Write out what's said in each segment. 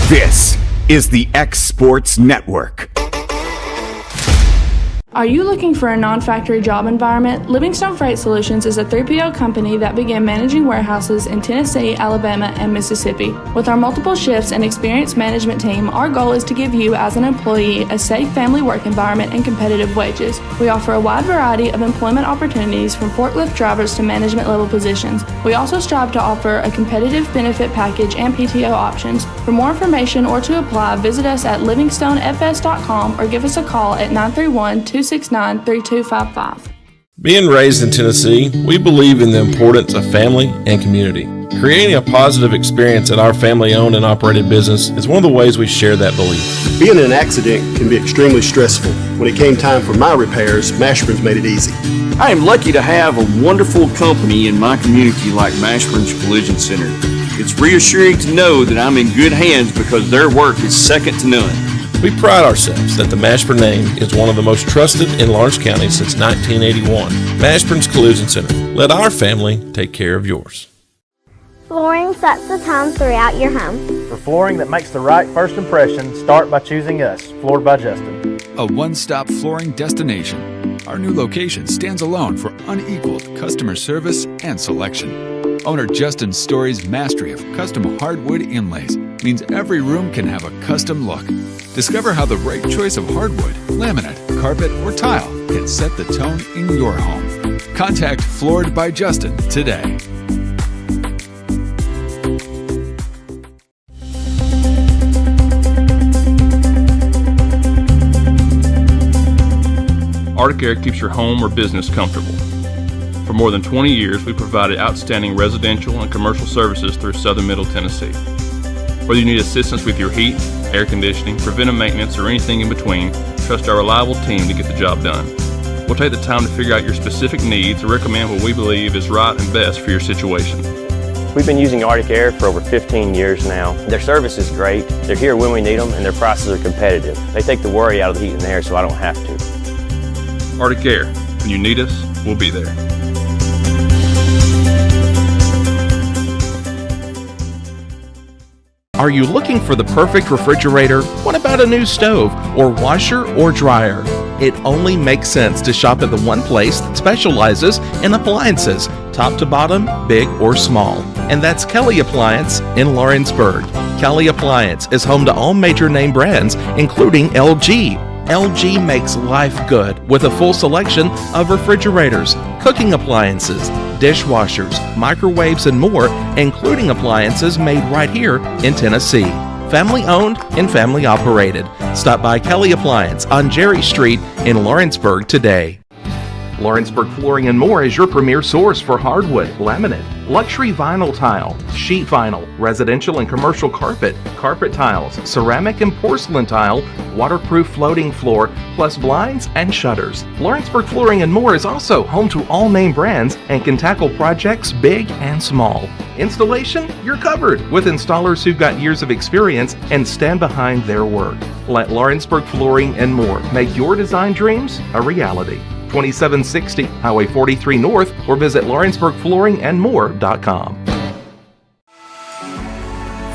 This is the X Sports Network. Are you looking for a non-factory job environment? Livingstone Freight Solutions is a 3PL company that began managing warehouses in Tennessee, Alabama, and Mississippi. With our multiple shifts and experienced management team, our goal is to give you, as an employee, a safe family work environment and competitive wages. We offer a wide variety of employment opportunities from forklift drivers to management level positions. We also strive to offer a competitive benefit package and PTO options. For more information or to apply, visit us at livingstonefs.com or give us a call at 931-269-3255. Being raised in Tennessee, we believe in the importance of family and community. Creating a positive experience at our family-owned and operated business is one of the ways we share that belief. Being in an accident can be extremely stressful. When it came time for my repairs, Mashburn's made it easy. I am lucky to have a wonderful company in my community like Mashburn's Collision Center. It's reassuring to know that I'm in good hands because their work is second to none. We pride ourselves that the Mashburn name is one of the most trusted in Lawrence County since 1981. Mashburn's Collision Center. Let our family take care of yours. Flooring sets the tone throughout your home. For flooring that makes the right first impression, start by choosing us, Floored by Justin. A one-stop flooring destination. Our new location stands alone for unequaled customer service and selection. Owner Justin Story's mastery of custom hardwood inlays means every room can have a custom look. Discover how the right choice of hardwood, laminate, carpet, or tile can set the tone in your home. Contact Floored by Justin today. Arctic Air keeps your home or business comfortable. For more than 20 years, we provided outstanding residential and commercial services through Southern Middle Tennessee. Whether you need assistance with your heat, air conditioning, preventive maintenance, or anything in between, trust our reliable team to get the job done. We'll take the time to figure out your specific needs and recommend what we believe is right and best for your situation. We've been using Arctic Air for over 15 years now. Their service is great, they're here when we need them, and their prices are competitive. They take the worry out of the heat and air so I don't have to. Arctic Air. When you need us, we'll be there. Are you looking for the perfect refrigerator? What about a new stove or washer or dryer? It only makes sense to shop at the one place that specializes in appliances, top to bottom, big or small. And that's Kelly Appliance in Lawrenceburg. Kelly Appliance is home to all major name brands, including LG. LG makes life good with a full selection of refrigerators, cooking appliances, dishwashers, microwaves, and more, including appliances made right here in Tennessee. Family owned and family operated. Stop by Kelly Appliance on Jerry Street in Lawrenceburg today. Lawrenceburg Flooring and More is your premier source for hardwood, laminate, luxury vinyl tile, sheet vinyl, residential and commercial carpet, carpet tiles, ceramic and porcelain tile, waterproof floating floor, plus blinds and shutters. Lawrenceburg Flooring and More is also home to all name brands and can tackle projects big and small. Installation? You're covered with installers who've got years of experience and stand behind their work. Let Lawrenceburg Flooring and More make your design dreams a reality. 2760 Highway 43 North or visit LawrenceburgFlooringandMore.com.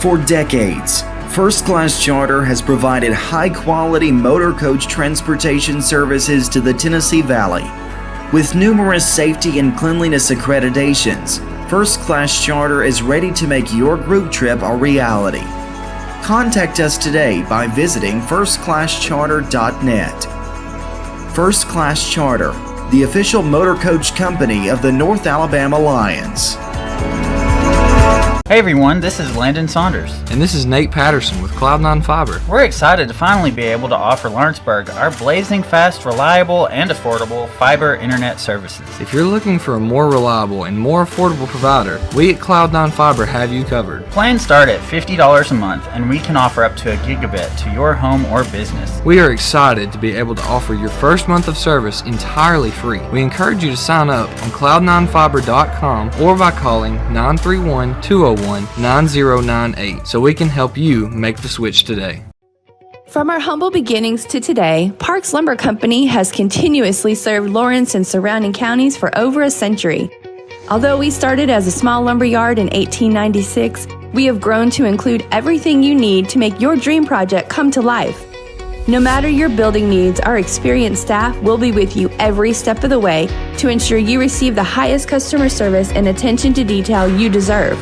For decades, First Class Charter has provided high-quality motor coach transportation services to the Tennessee Valley. With numerous safety and cleanliness accreditations, First Class Charter is ready to make your group trip a reality. Contact us today by visiting firstclasscharter.net. First Class Charter, the official motor coach company of the North Alabama Lions. Hey everyone, this is Landon Saunders. And this is Nate Patterson with Cloud9 Fiber. We're excited to finally be able to offer Lawrenceburg our blazing fast, reliable, and affordable fiber internet services. If you're looking for a more reliable and more affordable provider, we at Cloud9 Fiber have you covered. Plans start at $50 a month, and we can offer up to a gigabit to your home or business. We are excited to be able to offer your first month of service entirely free. We encourage you to sign up on cloud9fiber.com or by calling 931-201-9098 so we can help you make the switch today. From our humble beginnings to today, Parks Lumber Company has continuously served Lawrence and surrounding counties for over a century. Although we started as a small lumber yard in 1896, we have grown to include everything you need to make your dream project come to life. No matter your building needs, our experienced staff will be with you every step of the way to ensure you receive the highest customer service and attention to detail you deserve.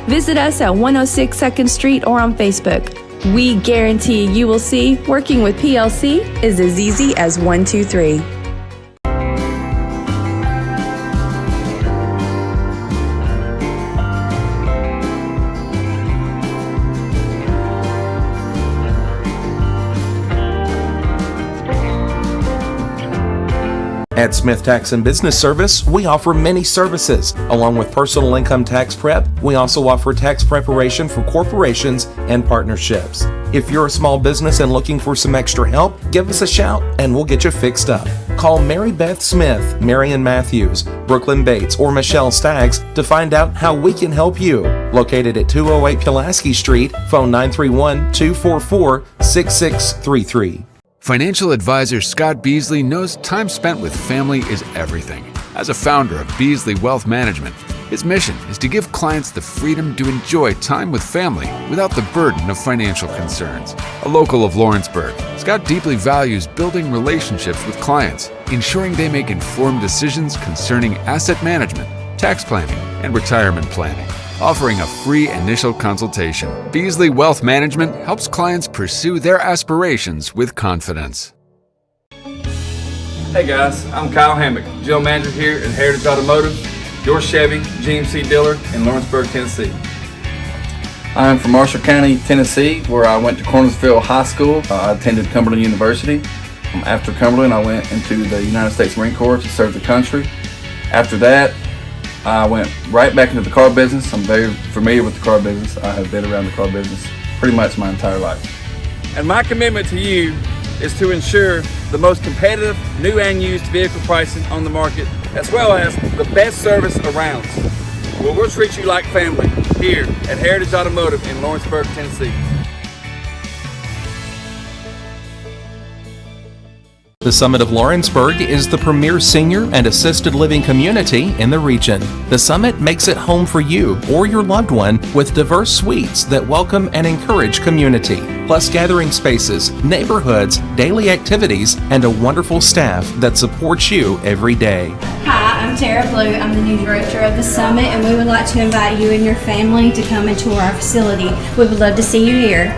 Visit us at 106 2nd Street or on Facebook. We guarantee you will see working with PLC is as easy as 1, 2, 3. At Smith Tax and Business Service, we offer many services. Along with personal income tax prep, we also offer tax preparation for corporations and partnerships. If you're a small business and looking for some extra help, give us a shout and we'll get you fixed up. Call Mary Beth Smith, Marion Matthews, Brooklyn Bates, or Michelle Staggs to find out how we can help you. Located at 208 Pulaski Street, phone 931-244-6633. Financial advisor Scott Beasley knows time spent with family is everything. As a founder of Beasley Wealth Management, his mission is to give clients the freedom to enjoy time with family without the burden of financial concerns. A local of Lawrenceburg, Scott deeply values building relationships with clients, ensuring they make informed decisions concerning asset management, tax planning, and retirement planning. Offering a free initial consultation, Beasley Wealth Management helps clients pursue their aspirations with confidence. Hey guys, I'm Kyle Hammock, General Manager here at Heritage Automotive, your Chevy GMC dealer in Lawrenceburg, Tennessee. I'm from Marshall County, Tennessee, where I went to Cornersville High School. I attended Cumberland University. After Cumberland, I went into the United States Marine Corps to serve the country. After that, I went right back into the car business. I'm very familiar with the car business. I have been around the car business pretty much my entire life. And my commitment to you is to ensure the most competitive new and used vehicle pricing on the market, as well as the best service around. Well, we'll treat you like family here at Heritage Automotive in Lawrenceburg, Tennessee. The Summit of Lawrenceburg is the premier senior and assisted living community in the region. The Summit makes it home for you or your loved one with diverse suites that welcome and encourage community, plus gathering spaces, neighborhoods, daily activities, and a wonderful staff that supports you every day. Hi, I'm Tara Blue. I'm the new director of the Summit, and we would like to invite you and your family to come and tour our facility. We would love to see you here.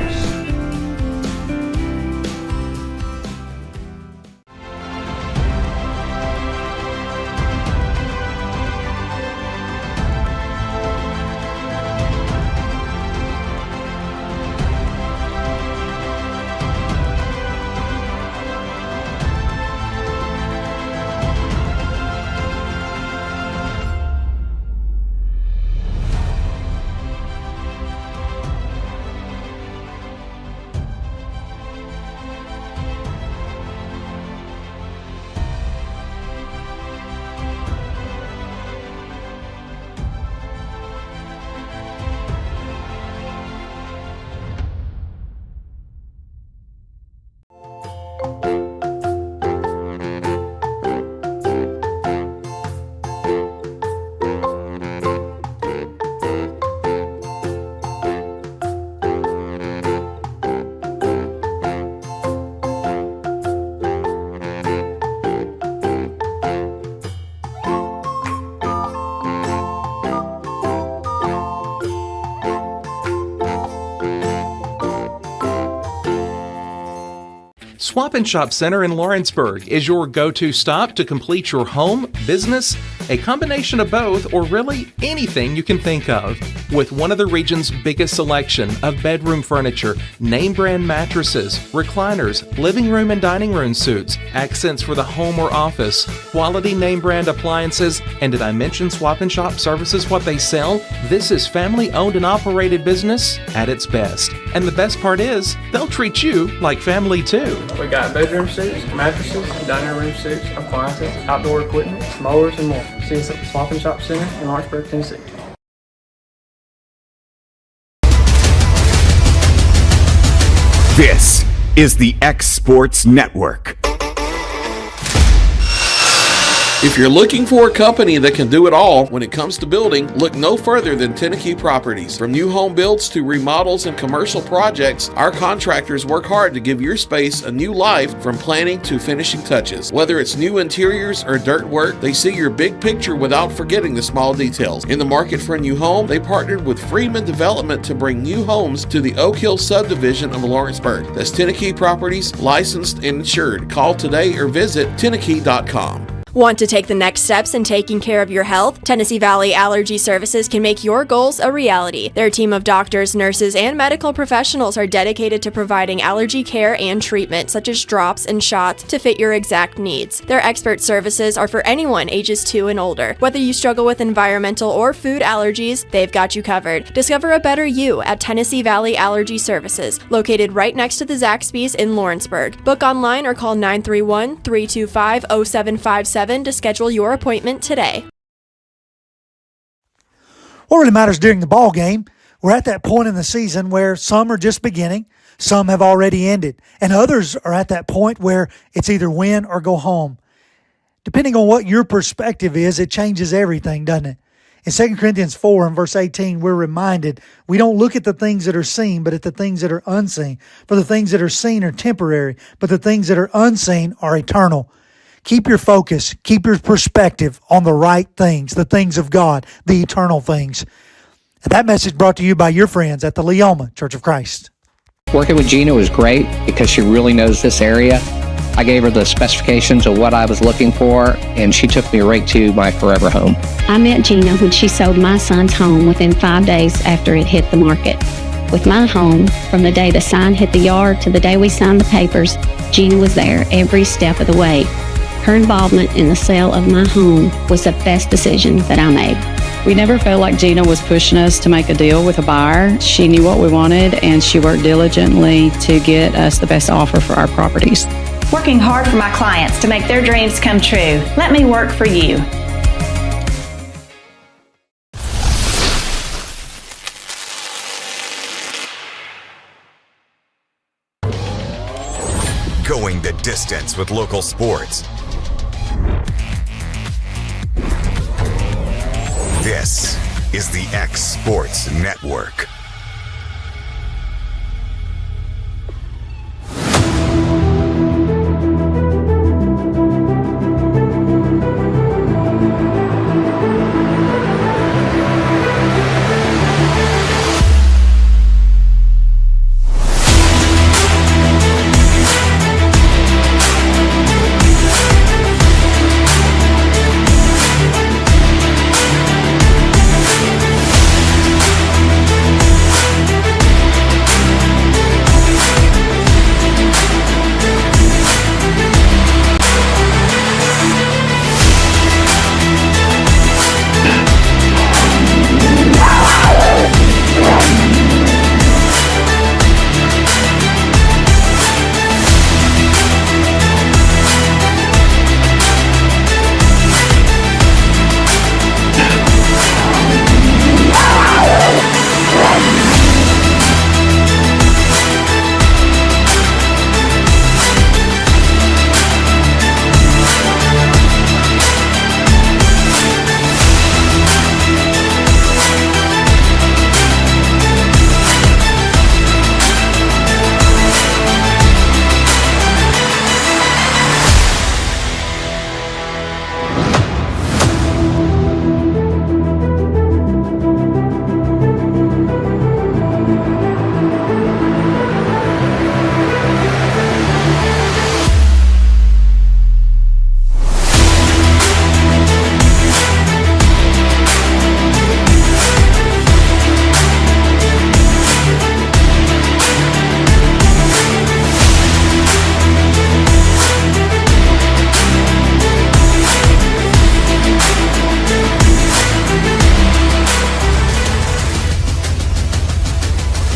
Swap and Shop Center in Lawrenceburg is your go-to stop to complete your home, business, a combination of both, or really anything you can think of. With one of the region's biggest selection of bedroom furniture, name brand mattresses, recliners, living room and dining room suites, accents for the home or office, quality name brand appliances, and did I mention Swap and Shop Services what they sell? This is family owned and operated business at its best. And the best part is, they'll treat you like family too. We got bedroom suites, mattresses, dining room suites, appliances, outdoor equipment, mowers, and more. See us at the Swap and Shop Center in Lawrenceburg, Tennessee. This is the X Sports Network. If you're looking for a company that can do it all when it comes to building, look no further than Tennessee Properties. From new home builds to remodels and commercial projects, our contractors work hard to give your space a new life from planning to finishing touches. Whether it's new interiors or dirt work, they see your big picture without forgetting the small details. In the market for a new home, they partnered with Freeman Development to bring new homes to the Oak Hill subdivision of Lawrenceburg. That's Tennessee Properties, licensed and insured. Call today or visit tennessee.com. Want to take the next steps in taking care of your health? Tennessee Valley Allergy Services can make your goals a reality. Their team of doctors, nurses, and medical professionals are dedicated to providing allergy care and treatment, such as drops and shots, to fit your exact needs. Their expert services are for anyone ages 2 and older. Whether you struggle with environmental or food allergies, they've got you covered. Discover a better you at Tennessee Valley Allergy Services, located right next to the Zaxby's in Lawrenceburg. Book online or call 931-325-0757 to schedule your appointment today. What really matters during the ball game, we're at that point in the season where some are just beginning, some have already ended, and others are at that point where it's either win or go home. Depending on what your perspective is, it changes everything, doesn't it? In 2 Corinthians 4 and verse 18, we're reminded we don't look at the things that are seen, but at the things that are unseen. For the things that are seen are temporary, but the things that are unseen are eternal. Keep your focus, keep your perspective on the right things, the things of God, the eternal things. And that message brought to you by your friends at the Leoma Church of Christ. Working with Gina was great because she really knows this area. I gave her the specifications of what I was looking for, and she took me right to my forever home. I met Gina when she sold my son's home within 5 days after it hit the market. With my home, from the day the sign hit the yard to the day we signed the papers, Gina was there every step of the way. Her involvement in the sale of my home was the best decision that I made. We never felt like Gina was pushing us to make a deal with a buyer. She knew what we wanted, and she worked diligently to get us the best offer for our properties. Working hard for my clients to make their dreams come true. Let me work for you. Going the distance with local sports. This is the X Sports Network.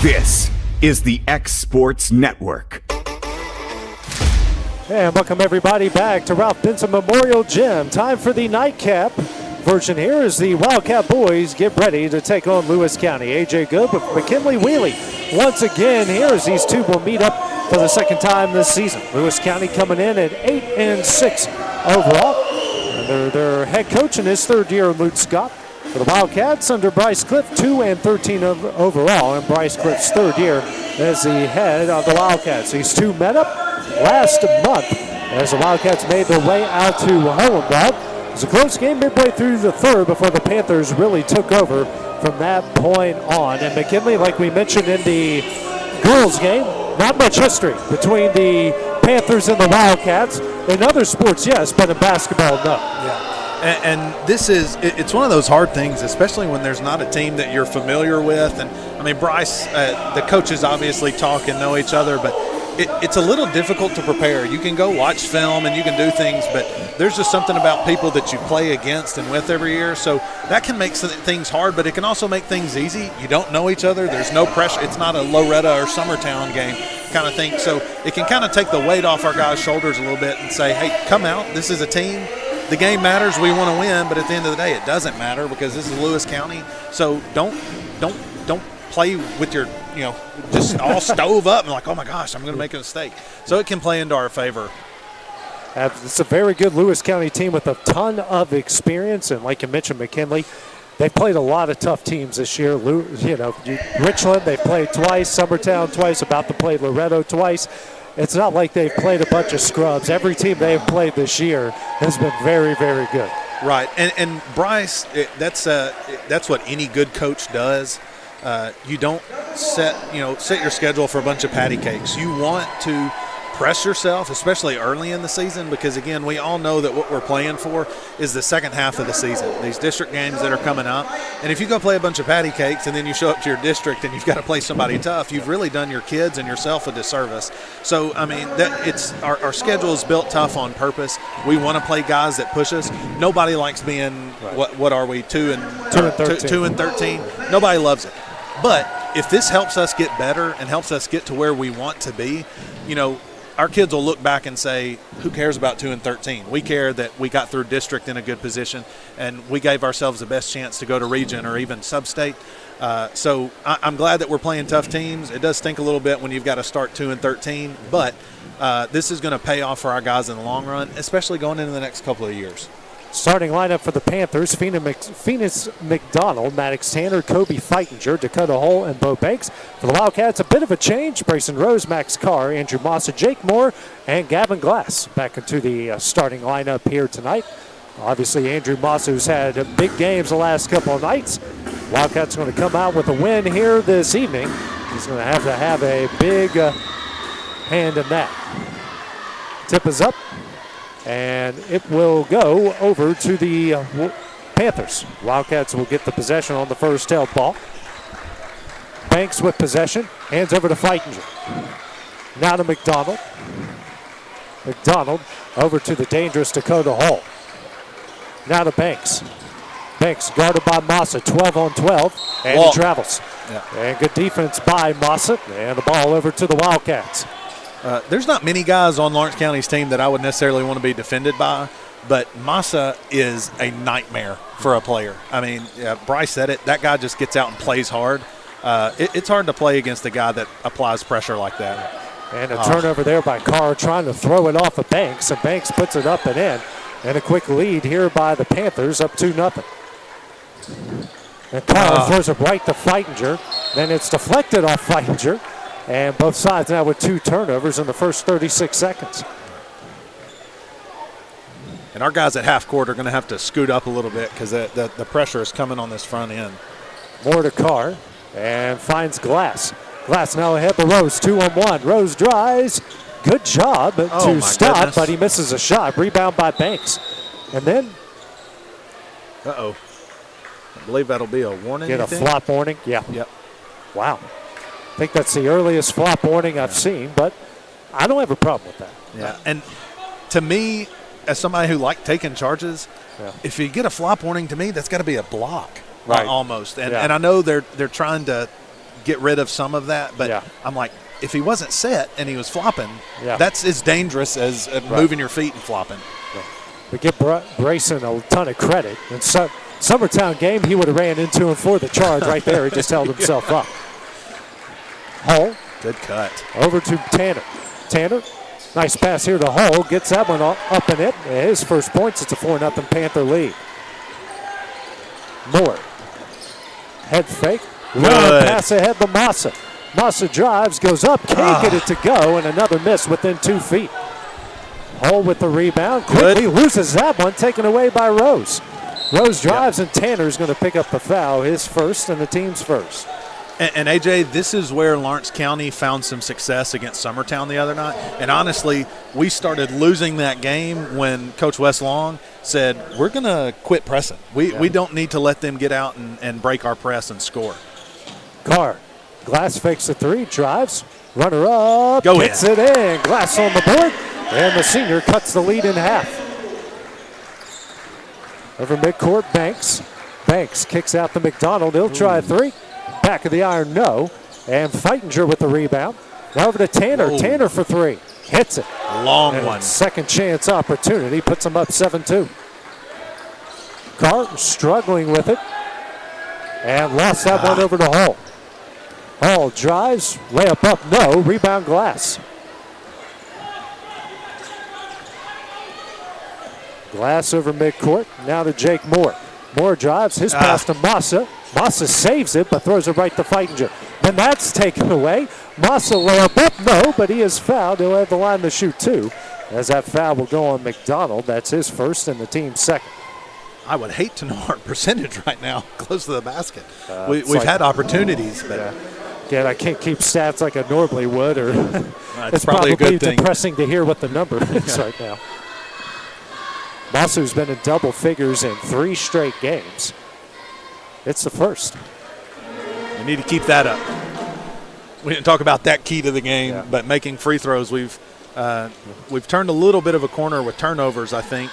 This is the X Sports Network. And welcome everybody back to Ralph Benson Memorial Gym. Time for the nightcap version here as the Wildcat boys get ready to take on Lewis County. AJ Good with McKinley Wheelie once again here as these two will meet up for the second time this season. Lewis County coming in at 8-6 overall. Under their head coach in his third year, Luke Scott. For the Wildcats, under Bryce Cliff, 2-13 overall, and Bryce Cliff's third year as the head of the Wildcats. These two met up last month as the Wildcats made their way out to Hohenwald. It was a close game midway through the third before the Panthers really took over from that point on. And McKinley, like we mentioned in the girls game, not much history between the Panthers and the Wildcats. In other sports, yes, but in basketball, no. Yeah. And this is, it's one of those hard things, especially when there's not a team that you're familiar with. And I mean, Bryce, the coaches obviously talk and know each other, but it's a little difficult to prepare. You can go watch film and you can do things, but there's just something about people that you play against and with every year. So that can make things hard, but it can also make things easy. You don't know each other. There's no pressure. It's not a Loretta or Summertown game kind of thing. So it can kind of take the weight off our guys' shoulders a little bit and say, hey, come out. This is a team. The game matters. We want to win, but at the end of the day, it doesn't matter because this is Lewis County. So don't play with your, just all stove up and like, oh my gosh, I'm going to make a mistake. So it can play into our favor. It's a very good Lewis County team with a ton of experience, and like you mentioned, McKinley, they've played a lot of tough teams this year. Richland, they've played twice. Summertown twice. About to play Loretto twice. It's not like they've played a bunch of scrubs. Every team they've played this year has been very, very good. Right, and Bryce, that's what any good coach does. You don't set your schedule for a bunch of patty cakes. You want to press yourself, especially early in the season, because again, we all know that what we're playing for is the second half of the season, these district games that are coming up. And if you go play a bunch of patty cakes and then you show up to your district and you've got to play somebody tough, you've really done your kids and yourself a disservice. So I mean, it's our schedule is built tough on purpose. We want to play guys that push us. Nobody likes being what are we 2-13? Nobody loves it. But if this helps us get better and helps us get to where we want to be, our kids will look back and say, who cares about 2-13? We care that we got through district in a good position and we gave ourselves the best chance to go to region or even sub-state. So I'm glad that we're playing tough teams. It does stink a little bit when you've got to start 2-13, but this is going to pay off for our guys in the long run, especially going into the next couple of years. Starting lineup for the Panthers, Phoenix McDonald, Maddox Tanner, Kobe Feitinger, Dakota Hull, and Bo Banks. For the Wildcats, a bit of a change. Brayson Rose, Max Carr, Andrew Massa, Jake Moore, and Gavin Glass back into the starting lineup here tonight. Obviously, Andrew Massa, who's had big games the last couple of nights. Wildcats going to come out with a win here this evening. He's going to have a big hand in that. Tip is up. And it will go over to the Panthers. Wildcats will get the possession on the first held ball. Banks with possession. Hands over to Feitinger. Now to McDonald. McDonald over to the dangerous Dakota Hall. Now to Banks. Banks guarded by Massa, 12 on 12. And he travels. Yeah. And good defense by Massa. And the ball over to the Wildcats. There's not many guys on Lawrence County's team that I would necessarily want to be defended by, but Massa is a nightmare for a player. I mean, Bryce said it. That guy just gets out and plays hard. It's hard to play against a guy that applies pressure like that. And a turnover there by Carr trying to throw it off of Banks, and Banks puts it up and in. And a quick lead here by the Panthers, up 2-0. And Carr throws it right to Feitinger. Then it's deflected off Feitinger. And both sides now with 2 turnovers in the first 36 seconds. And our guys at half court are going to have to scoot up a little bit because the pressure is coming on this front end. More to Carr and finds Glass. Glass now ahead to Rose, 2-on-1. Rose drives. Good job to stop, but he misses a shot. Rebound by Banks. And then. I believe that'll be a warning. Get a flop warning? Yeah. Yep. Wow. I think that's the earliest flop warning I've seen, but I don't have a problem with that. Yeah, and to me, as somebody who likes taking charges, if you get a flop warning, to me, that's got to be a block, right? Almost. And I know they're trying to get rid of some of that, but I'm like, if he wasn't set and he was flopping, that's as dangerous as moving your feet and flopping. We give Brayson a ton of credit. In Summertown game, he would have ran into him for the charge right there. He just held himself up. Hull. Good cut. Over to Tanner. Tanner Nice pass here to Hull. Gets that one up in it. His first points. It's a 4-0 Panther lead. Moore. Head fake. Long pass ahead to Massa. Massa drives, goes up, can't get it to go, and another miss within 2 feet. Hull with the rebound. Quickly loses that one, taken away by Rose. Rose drives, and Tanner's going to pick up the foul, his first and the team's first. And AJ, this is where Lawrence County found some success against Summertown the other night. And honestly, we started losing that game when Coach Wes Long said, we're going to quit pressing. We don't need to let them get out and break our press and score. Carr. Glass fakes the three, drives, runner up, gets it in. Glass on the board, and the senior cuts the lead in half. Over midcourt, Banks. Banks kicks out to McDonald. He'll try a three. Back of the iron, no. And Feitinger with the rebound. Now over to Tanner. Whoa. Tanner for three. Hits it. Long and one. Second chance opportunity. Puts them up 7-2. Carr struggling with it. And lost that one over to Hull. Hull drives. Layup up, no. Rebound Glass. Glass over midcourt. Now to Jake Moore. Moore drives. His pass to Massa. Massa saves it, but throws it right to Feitinger. And that's taken away. Massa layup up, no, but he is fouled. He'll have the line to shoot two. As that foul will go on McDonald. That's his first and the team's second. I would hate to know our percentage right now close to the basket. We've had opportunities, but again, I can't keep stats like I normally would, or it's probably a good thing. Depressing to hear what the number is right now. Masu's been in double figures in 3 straight games. It's the first. We need to keep that up. We didn't talk about that key to the game, but making free throws, we've turned a little bit of a corner with turnovers, I think.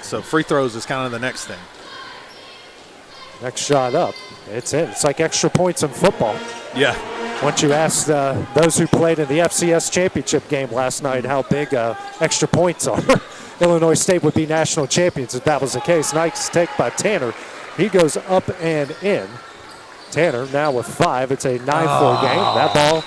So free throws is kind of the next thing. Next shot up. It's in. It's like extra points in football. Yeah. Once you asked those who played in the FCS championship game last night how big extra points are, Illinois State would be national champions if that was the case. Nice take by Tanner. He goes up and in. Tanner now with 5. It's a 9-4 game. That ball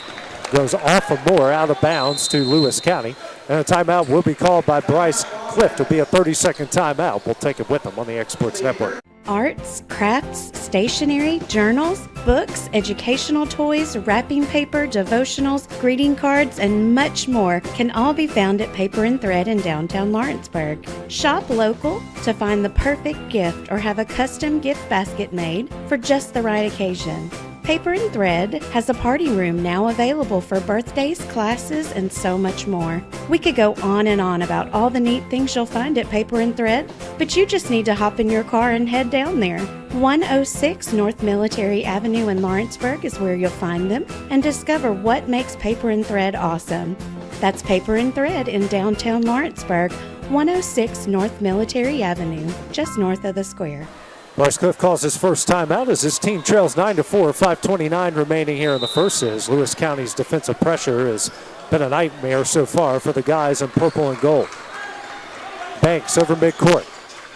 goes off of Moore, out of bounds to Lewis County. And a timeout will be called by Bryce Clift. It'll be a 30-second timeout. We'll take it with them on the Exports Network. Arts, crafts, stationery, journals, books, educational toys, wrapping paper, devotionals, greeting cards, and much more can all be found at Paper and Thread in downtown Lawrenceburg. Shop local to find the perfect gift or have a custom gift basket made for just the right occasion. Paper and Thread has a party room now available for birthdays, classes, and so much more. We could go on and on about all the neat things you'll find at Paper and Thread, but you just need to hop in your car and head down there. 106 North Military Avenue in Lawrenceburg is where you'll find them and discover what makes Paper and Thread awesome. That's Paper and Thread in downtown Lawrenceburg, 106 North Military Avenue, just north of the square. Bryce Cliff calls his first timeout as his team trails 9-4, 5:29 remaining here in the first. As Lewis County's defensive pressure has been a nightmare so far for the guys in purple and gold. Banks over midcourt.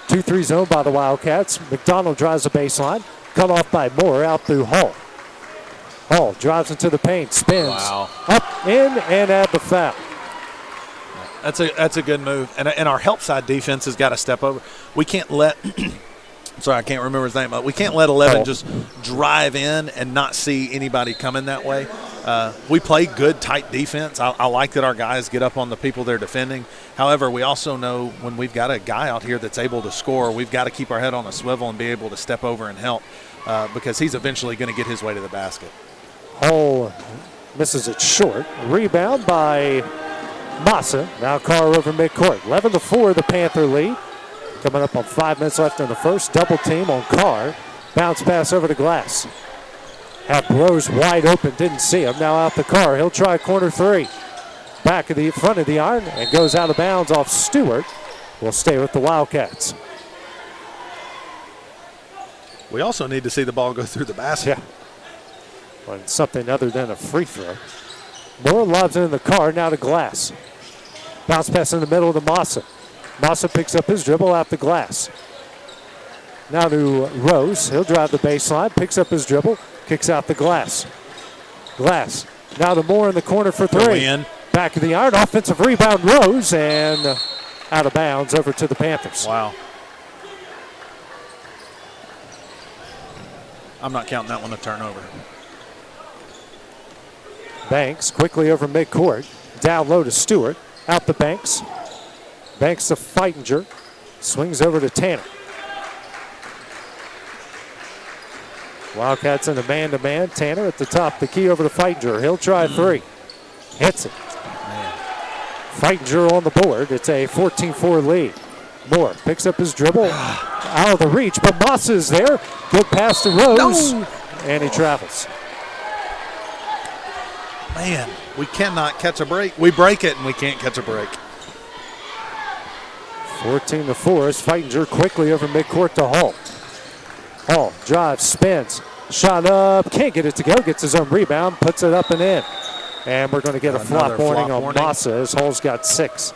2-3 zone by the Wildcats. McDonald drives the baseline. Cut off by Moore out through Hull. Hull drives into the paint, spins up, in, and add the foul. That's a good move. And our help side defense has got to step over. We can't let sorry, I can't remember his name. We can't let 11 just drive in and not see anybody coming that way. We play good, tight defense. I like that our guys get up on the people they're defending. However, we also know when we've got a guy out here that's able to score, we've got to keep our head on a swivel and be able to step over and help because he's eventually going to get his way to the basket. Hull misses it short. Rebound by Massa. Now Carr over midcourt. 11-4, the Panther lead. Coming up on 5 minutes left in the first. Double team on Carr. Bounce pass over to Glass. Had Rose wide open, didn't see him. Now out the Carr. He'll try corner three. Back of the front of the iron and goes out of bounds off Stewart. Will stay with the Wildcats. We also need to see the ball go through the basket. Yeah. Well, something other than a free throw. Moore lobs it in the Carr. Now to Glass. Bounce pass in the middle to Massa. Massa picks up his dribble out the Glass. Now to Rose. He'll drive the baseline, picks up his dribble, kicks out the Glass. Glass. Now to Moore in the corner for three. Back of the iron, offensive rebound, Rose, and out of bounds over to the Panthers. Wow. I'm not counting that one a turnover. Banks quickly over midcourt. Down low to Stewart. Out the Banks. Banks to Feitinger. Swings over to Tanner. Wildcats in a man-to-man. Tanner at the top, the key over to Feitinger. He'll try three. Hits it. Feitinger on the board. It's a 14-4 lead. Moore picks up his dribble. Out of the reach, but Massa is there. Good pass to Rose. No. And he travels. Man, we cannot catch a break. We break it, and we can't catch a break. 14-4 as Feitinger quickly over midcourt to Hall. Hall drives, spins, shot up, can't get it to go, gets his own rebound, puts it up and in. And we're going to get a flop warning on Massa as Hall's got 6.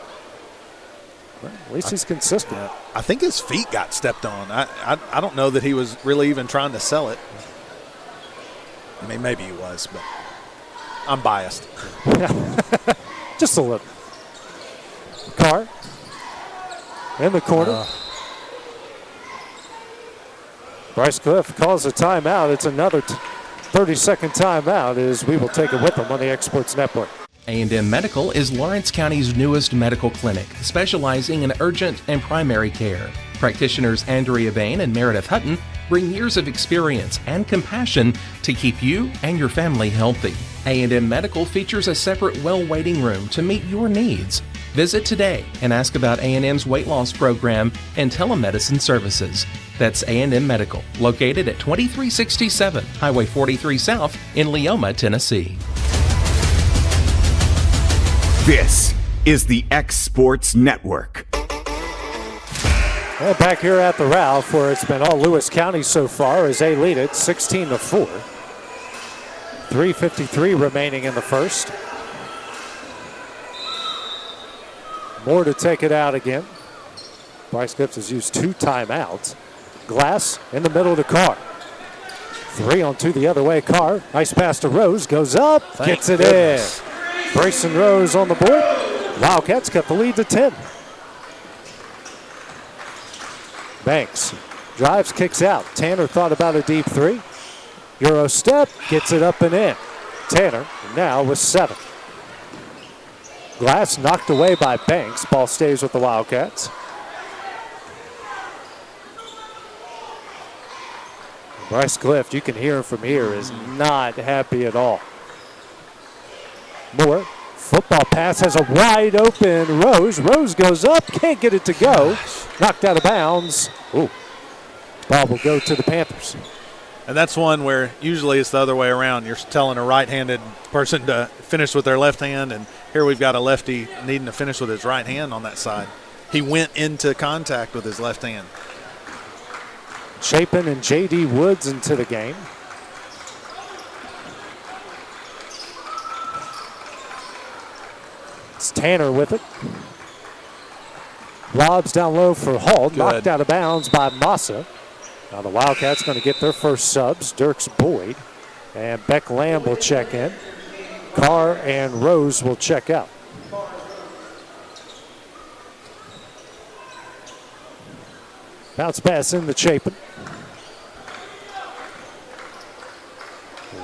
Well, at least he's consistent. I think his feet got stepped on. I don't know that he was really even trying to sell it. I mean, maybe he was, but I'm biased. Just a little. Carr in the corner. Bryce Cliff calls a timeout. It's another 30-second timeout as we will take it with them on the Exports Network. A&M Medical is Lawrence County's newest medical clinic, specializing in urgent and primary care. Practitioners Andrea Bain and Meredith Hutton bring years of experience and compassion to keep you and your family healthy. A&M Medical features a separate well waiting room to meet your needs. Visit today and ask about A&M's weight loss program and telemedicine services. That's A&M Medical, located at 2367 Highway 43 South in Leoma, Tennessee. This is the X Sports Network. Well, back here at the Ralph, where it's been all Lewis County so far, as they lead it 16-4. 3:53 remaining in the first. Moore to take it out again. Bryce Cliff has used 2 timeouts. Glass in the middle to Carr. 3 on 2 the other way. Carr, nice pass to Rose, goes up, gets it in. Grayson Rose on the board. Wildcats cut the lead to 10. Banks drives, kicks out. Tanner thought about a deep 3. Euro step, gets it up and in. Tanner now with 7. Glass knocked away by Banks. Ball stays with the Wildcats. Bryce Cliff, you can hear him from here, is not happy at all. Moore, football pass has a wide open Rose. Rose goes up, can't get it to go. Knocked out of bounds. Ooh. Ball will go to the Panthers. And that's one where usually it's the other way around. You're telling a right-handed person to finish with their left hand, and here we've got a lefty needing to finish with his right hand on that side. He went into contact with his left hand. Chapin and J.D. Woods into the game. It's Tanner with it. Lobs down low for Hall. Knocked out of bounds by Massa. Now the Wildcats going to get their first subs. Dirks Boyd and Beck Lamb will check in. Carr and Rose will check out. Bounce pass in the Chapin.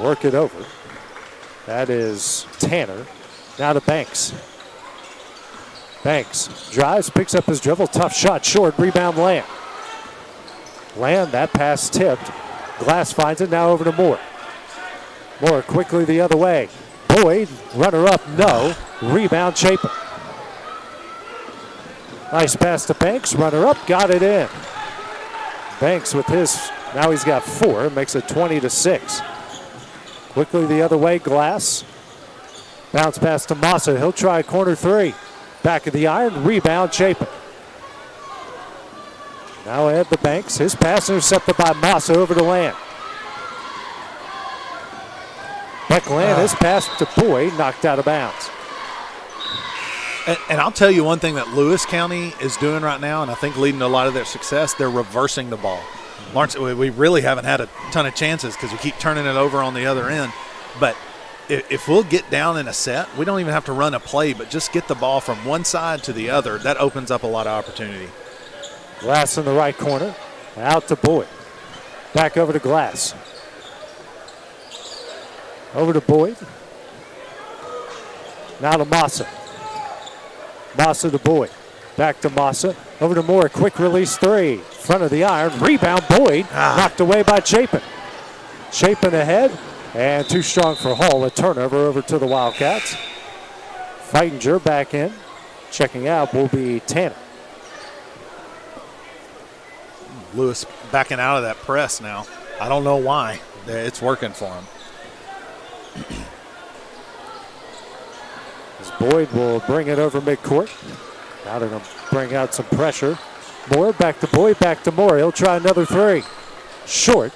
Work it over. That is Tanner. Now to Banks. Banks drives, picks up his dribble. Tough shot, short. Rebound Lamb. Lamb, that pass tipped. Glass finds it, now over to Moore. Moore quickly the other way. Boyd, runner up, no. Rebound Chapin. Nice pass to Banks, runner up, got it in. Banks with his, now he's got 4, makes it 20-6. Quickly the other way, Glass. Bounce pass to Massa, he'll try corner 3. Back of the iron, rebound Chapin. Now ahead the Banks, his pass intercepted by Massa over to Land. Beck Land, his pass to Boyd, knocked out of bounds. And I'll tell you one thing that Lewis County is doing right now, and I think leading to a lot of their success, they're reversing the ball. Lawrence, we really haven't had a ton of chances because we keep turning it over on the other end. But if we'll get down in a set, we don't even have to run a play, but just get the ball from one side to the other. That opens up a lot of opportunity. Glass in the right corner. Out to Boyd. Back over to Glass. Over to Boyd. Now to Massa. Massa to Boyd. Back to Massa. Over to Moore. Quick release three. Front of the iron. Rebound Boyd. Knocked away by Chapin. Chapin ahead. And too strong for Hall. A turnover over to the Wildcats. Feitinger back in. Checking out will be Tanner. Lewis backing out of that press now. I don't know why. It's working for him. As Boyd will bring it over midcourt. Now they're going to bring out some pressure. Moore back to Boyd, back to Moore. He'll try another three. Short.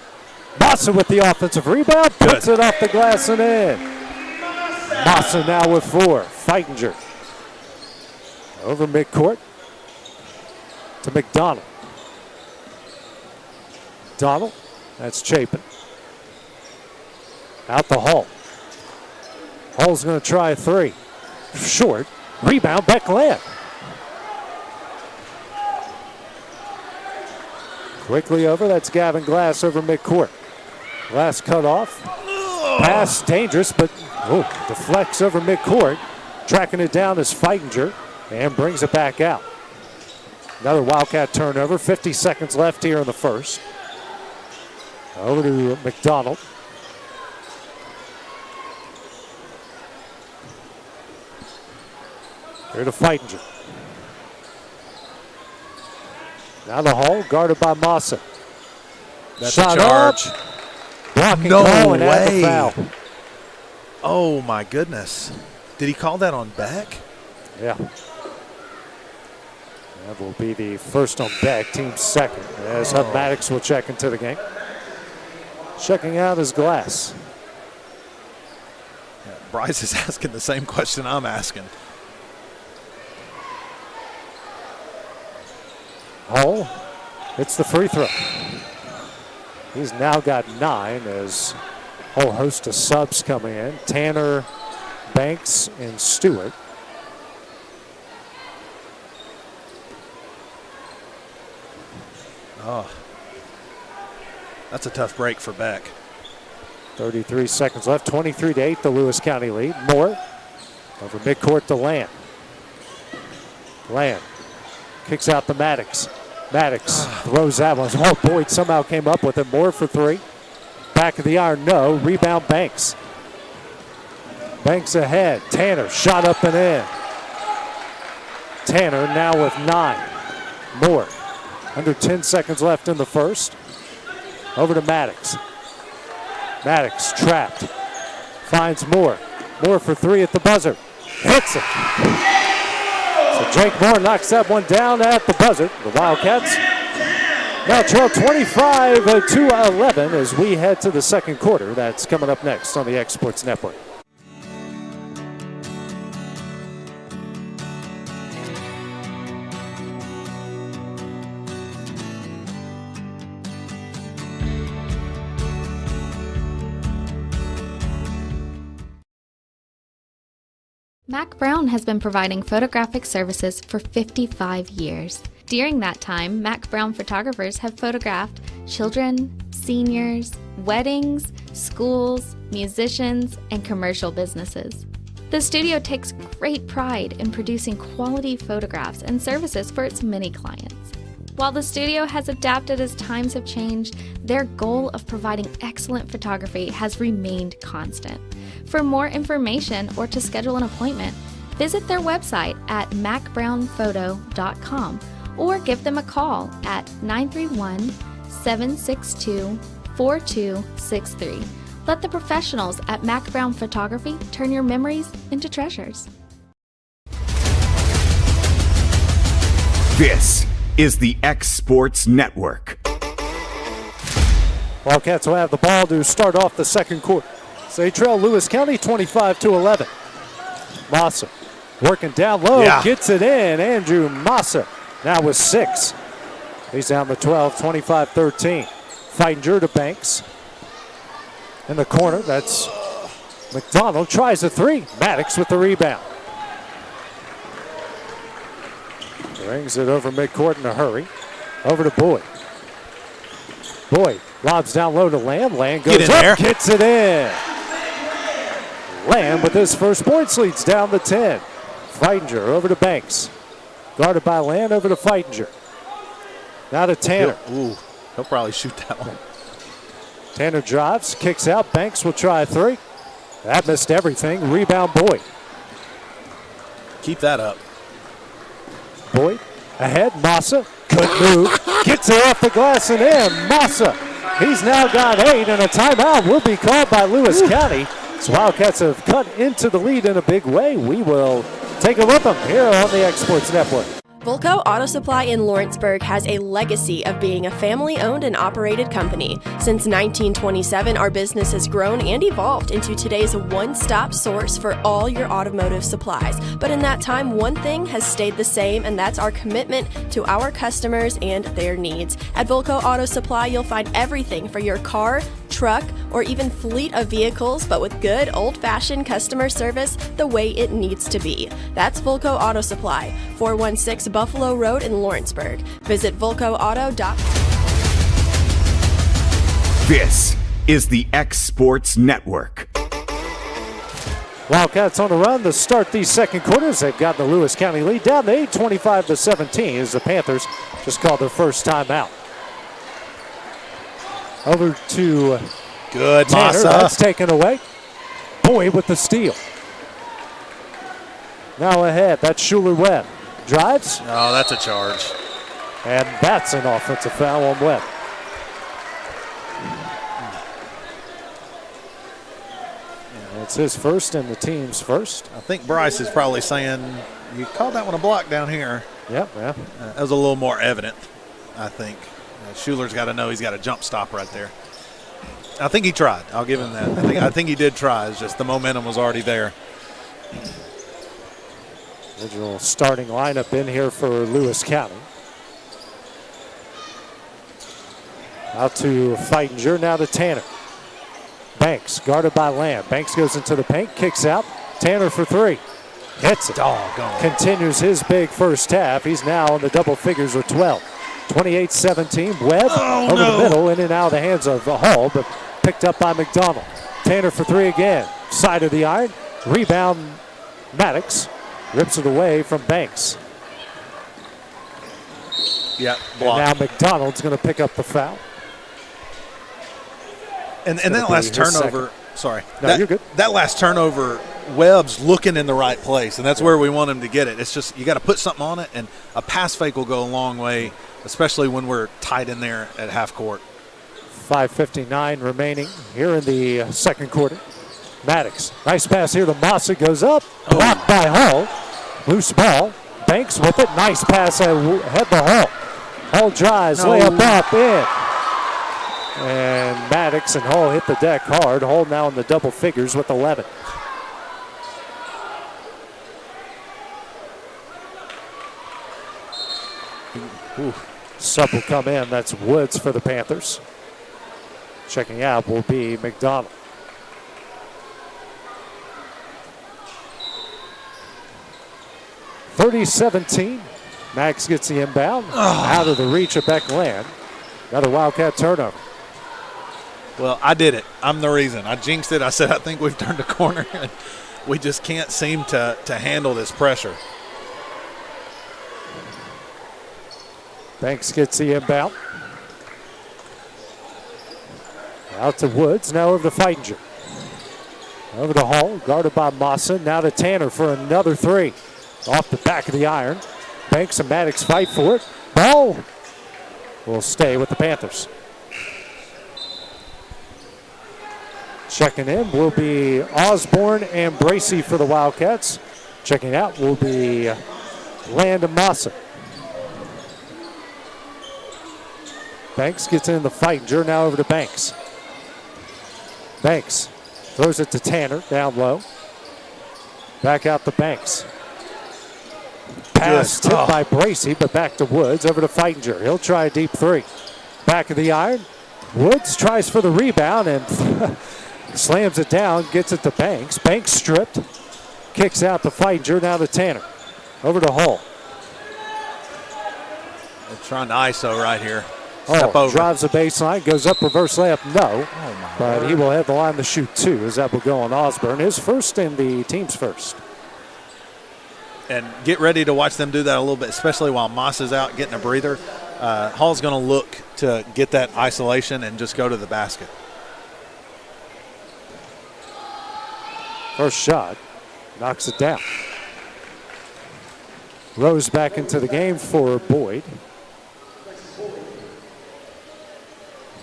Massa with the offensive rebound. Puts it off the glass and in. Massa now with 4. Feitinger. Over midcourt to McDonald. Donald. That's Chapin. Out the Hall. Hall's going to try a three. Short. Rebound, Beckland. Quickly over. That's Gavin Glass over midcourt. Glass cut off. Pass dangerous, but deflects over midcourt. Tracking it down is Feitinger and brings it back out. Another Wildcat turnover. 50 seconds left here in the first. Over to McDonald. Here to Feitinger. Now the Hall, guarded by Massa. That's shot a charge. Up. Blocking No call and add the way. foul. Oh, my goodness. Did he call that on Beck? Yeah. That will be the first on Beck, team second, as Hub Maddox will check into the game. Checking out is Glass. Yeah, Bryce is asking the same question I'm asking. Hall hits the free throw. He's now got 9 as a whole host of subs coming in. Tanner, Banks, and Stewart. Oh, that's a tough break for Beck. 33 seconds left, 23-8, the Lewis County lead. Moore over midcourt to Land. Land kicks out to Maddox. Maddox throws that one. Oh, Boyd somehow came up with it. Moore for 3. Back of the iron, no. Rebound Banks. Banks ahead. Tanner shot up and in. Tanner now with 9. Moore. Under 10 seconds left in the first. Over to Maddox. Maddox trapped. Finds Moore. Moore for 3 at the buzzer. Hits it. So Jake Moore knocks that one down at the buzzer. The Wildcats now trail 25-11 as we head to the second quarter. That's coming up next on the X Sports Network. Mac Brown has been providing photographic services for 55 years. During that time, Mac Brown photographers have photographed children, seniors, weddings, schools, musicians, and commercial businesses. The studio takes great pride in producing quality photographs and services for its many clients. While the studio has adapted as times have changed, their goal of providing excellent photography has remained constant. For more information or to schedule an appointment, visit their website at macbrownphoto.com or give them a call at 931-762-4263. Let the professionals at Mac Brown Photography turn your memories into treasures. This is the X Sports Network. Wildcats will have the ball to start off the second quarter. So they trail Lewis County 25-11. Massa working down low, gets it in. Andrew Massa now with 6. He's down to 12, 25-13. Feitinger to Banks. In the corner, that's McDonald tries a three. Maddox with the rebound. Brings it over midcourt in a hurry. Over to Boyd. Boyd lobs down low to Lamb. Lamb goes up, there. Gets it in. Lamb with his first points leads down the 10. Feitinger over to Banks. Guarded by Lamb, over to Feitinger. Now to Tanner. He'll probably shoot that one. Tanner drives, kicks out. Banks will try a three. That missed everything. Rebound Boyd. Keep that up. Boyd ahead. Massa couldn't move. Gets it off the glass and in. Massa. He's now got 8, and a timeout will be called by Lewis County. So Wildcats have cut into the lead in a big way. We will take a look at them here on the X Sports Network. Volco Auto Supply in Lawrenceburg has a legacy of being a family-owned and operated company. Since 1927, our business has grown and evolved into today's one-stop source for all your automotive supplies. But in that time, one thing has stayed the same, and that's our commitment to our customers and their needs. At Volco Auto Supply, you'll find everything for your car, truck, or even fleet of vehicles, but with good old-fashioned customer service the way it needs to be. That's Volco Auto Supply, 416 Buffalo Road in Lawrenceburg. Visit VolcoAuto.com. This is the X Sports Network. Wildcats on the run to start these second quarters. They've got the Lewis County lead down to 8, 25-17 as the Panthers just called their first timeout. Over to good Tanner. Massa. That's taken away. Boyd with the steal. Now ahead. That's Schuler-Webb. Drives. Oh, that's a charge. And that's an offensive foul on Webb. And it's his first and the team's first. I think Bryce is probably saying, you called that one a block down here. Yep, yeah. That was a little more evident, I think. Schuler's got to know he's got a jump stop right there. I think he tried. I'll give him that. I think he did try. It's just the momentum was already there. Original starting lineup in here for Lewis County. Out to Feitinger, now to Tanner. Banks guarded by Lamb. Banks goes into the paint, kicks out. Tanner for three. Hits it. Doggone. Continues his big first half. He's now in the double figures with 12. 28-17. Webb over the middle, in and out of the hands of Hall, but picked up by McDonald. Tanner for three again. Side of the iron. Rebound Maddox. Rips it away from Banks. Yeah, block. And now McDonald's going to pick up the foul. And that last turnover, sorry. No, you're good. That last turnover, Webb's looking in the right place, and that's where we want him to get it. It's just you got to put something on it, and a pass fake will go a long way, especially when we're tight in there at half court. 5:59 remaining here in the second quarter. Maddox, nice pass here to Massa, goes up, blocked by Hall. Loose ball, Banks with it, nice pass ahead to Hall. Hall drives, layup up, in. And Maddox and Hall hit the deck hard. Hall now in the double figures with 11. Sub will come in. That's Woods for the Panthers. Checking out will be McDonald. (30-17). Max gets the inbound. Out of the reach of Beck Land. Another Wildcat turnover. Well, I did it. I'm the reason. I jinxed it. I said I think we've turned a corner, and we just can't seem to handle this pressure. Banks gets the inbound. Out to Woods, now over to Feitinger. Over to Hall, guarded by Massa. Now to Tanner for another three. Off the back of the iron. Banks and Maddox fight for it. Ball will stay with the Panthers. Checking in will be Osborne and Bracey for the Wildcats. Checking out will be Land and Massa. Banks gets in the fight. Now over to Banks. Banks throws it to Tanner down low. Back out to Banks. Pass tipped by Bracey, but back to Woods. Over to Feitinger. He'll try a deep three. Back of the iron. Woods tries for the rebound, and Slams it down, gets it to Banks. Banks stripped. Kicks out the Fighter, now to Tanner. Over to Hall. They're trying to ISO right here. Step over. Drives the baseline, goes up, reverse layup, no. But he will have the line to shoot 2 as that will go on Osborne. His first and the team's first. And get ready to watch them do that a little bit, especially while Moss is out getting a breather. Hall's going to look to get that isolation and just go to the basket. First shot, knocks it down. Rose back into the game for Boyd.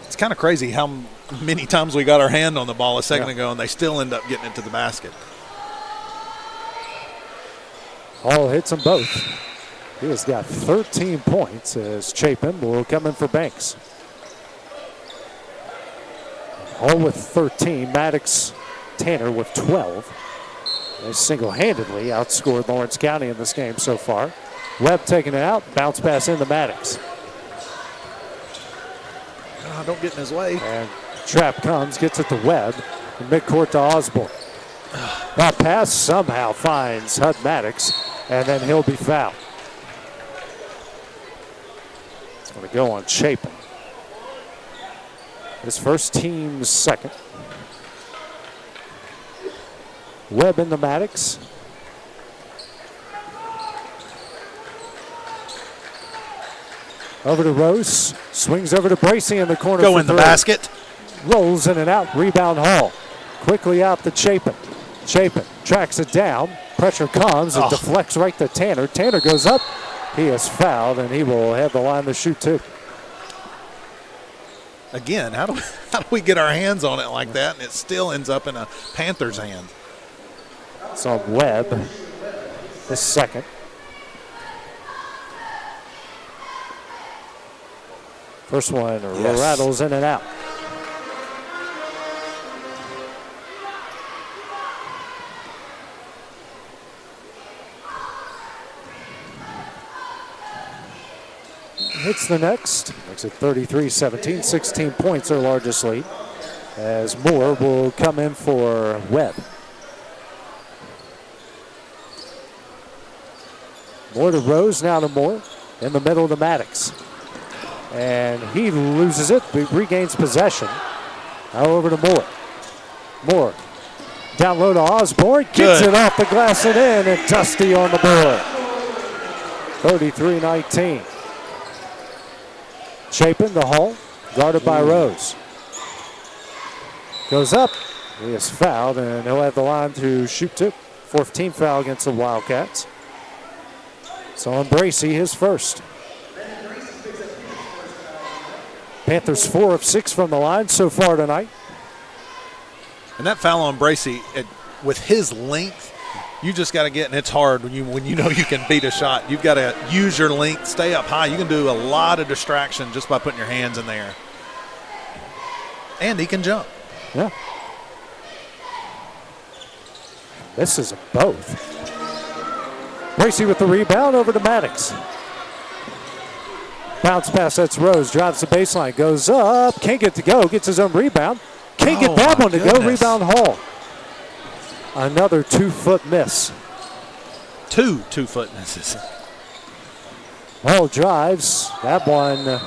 It's kind of crazy how many times we got our hand on the ball a second ago and they still end up getting into the basket. Hall hits them both. He has got 13 points as Chapin will come in for Banks. Hall with 13, Maddox, Tanner with 12. They single-handedly outscored Lawrence County in this game so far. Webb taking it out, bounce pass into Maddox. Don't get in his way. And trap comes, gets it to Webb, and midcourt to Osborne. That pass somehow finds Hud Maddox, and then he'll be fouled. It's going to go on Chapin. His first, team's second. Webb into Maddox. Over to Rose. Swings over to Bracey in the corner. Go in the basket. Rolls in and out. Rebound Hall. Quickly out to Chapin. Chapin tracks it down. Pressure comes. It deflects right to Tanner. Tanner goes up. He is fouled, and he will have the line to shoot 2. Again, how do we get our hands on it like that, and it still ends up in a Panther's hand? It's on Webb. His second. First one rattles in and out. Hits the next. Makes it 33-17, 16 points, their largest lead. As Moore will come in for Webb. Moore to Rose, now to Moore. In the middle to Maddox. And he loses it, regains possession. Now over to Moore. Moore down low to Osborne, gets it off the glass and in, and Dusty on the board. 33-19. Chapin, the Hall, guarded by Rose. Goes up, he is fouled, and he'll have the line to shoot 2. 4th team foul against the Wildcats. So on Bracey, his first. Panthers 4 of 6 from the line so far tonight. And that foul on Bracey, with his length, you just got to get, and it's hard when you know you can beat a shot. You've got to use your length, stay up high. You can do a lot of distraction just by putting your hands in there. And he can jump. Yeah. This is both. Bracey with the rebound, over to Maddox. Bounce pass, that's Rose, drives the baseline, goes up, can't get to go, gets his own rebound. Can't get that one to go, rebound Hall. Another 2-foot miss. 2 2-foot misses. Hall drives, that one,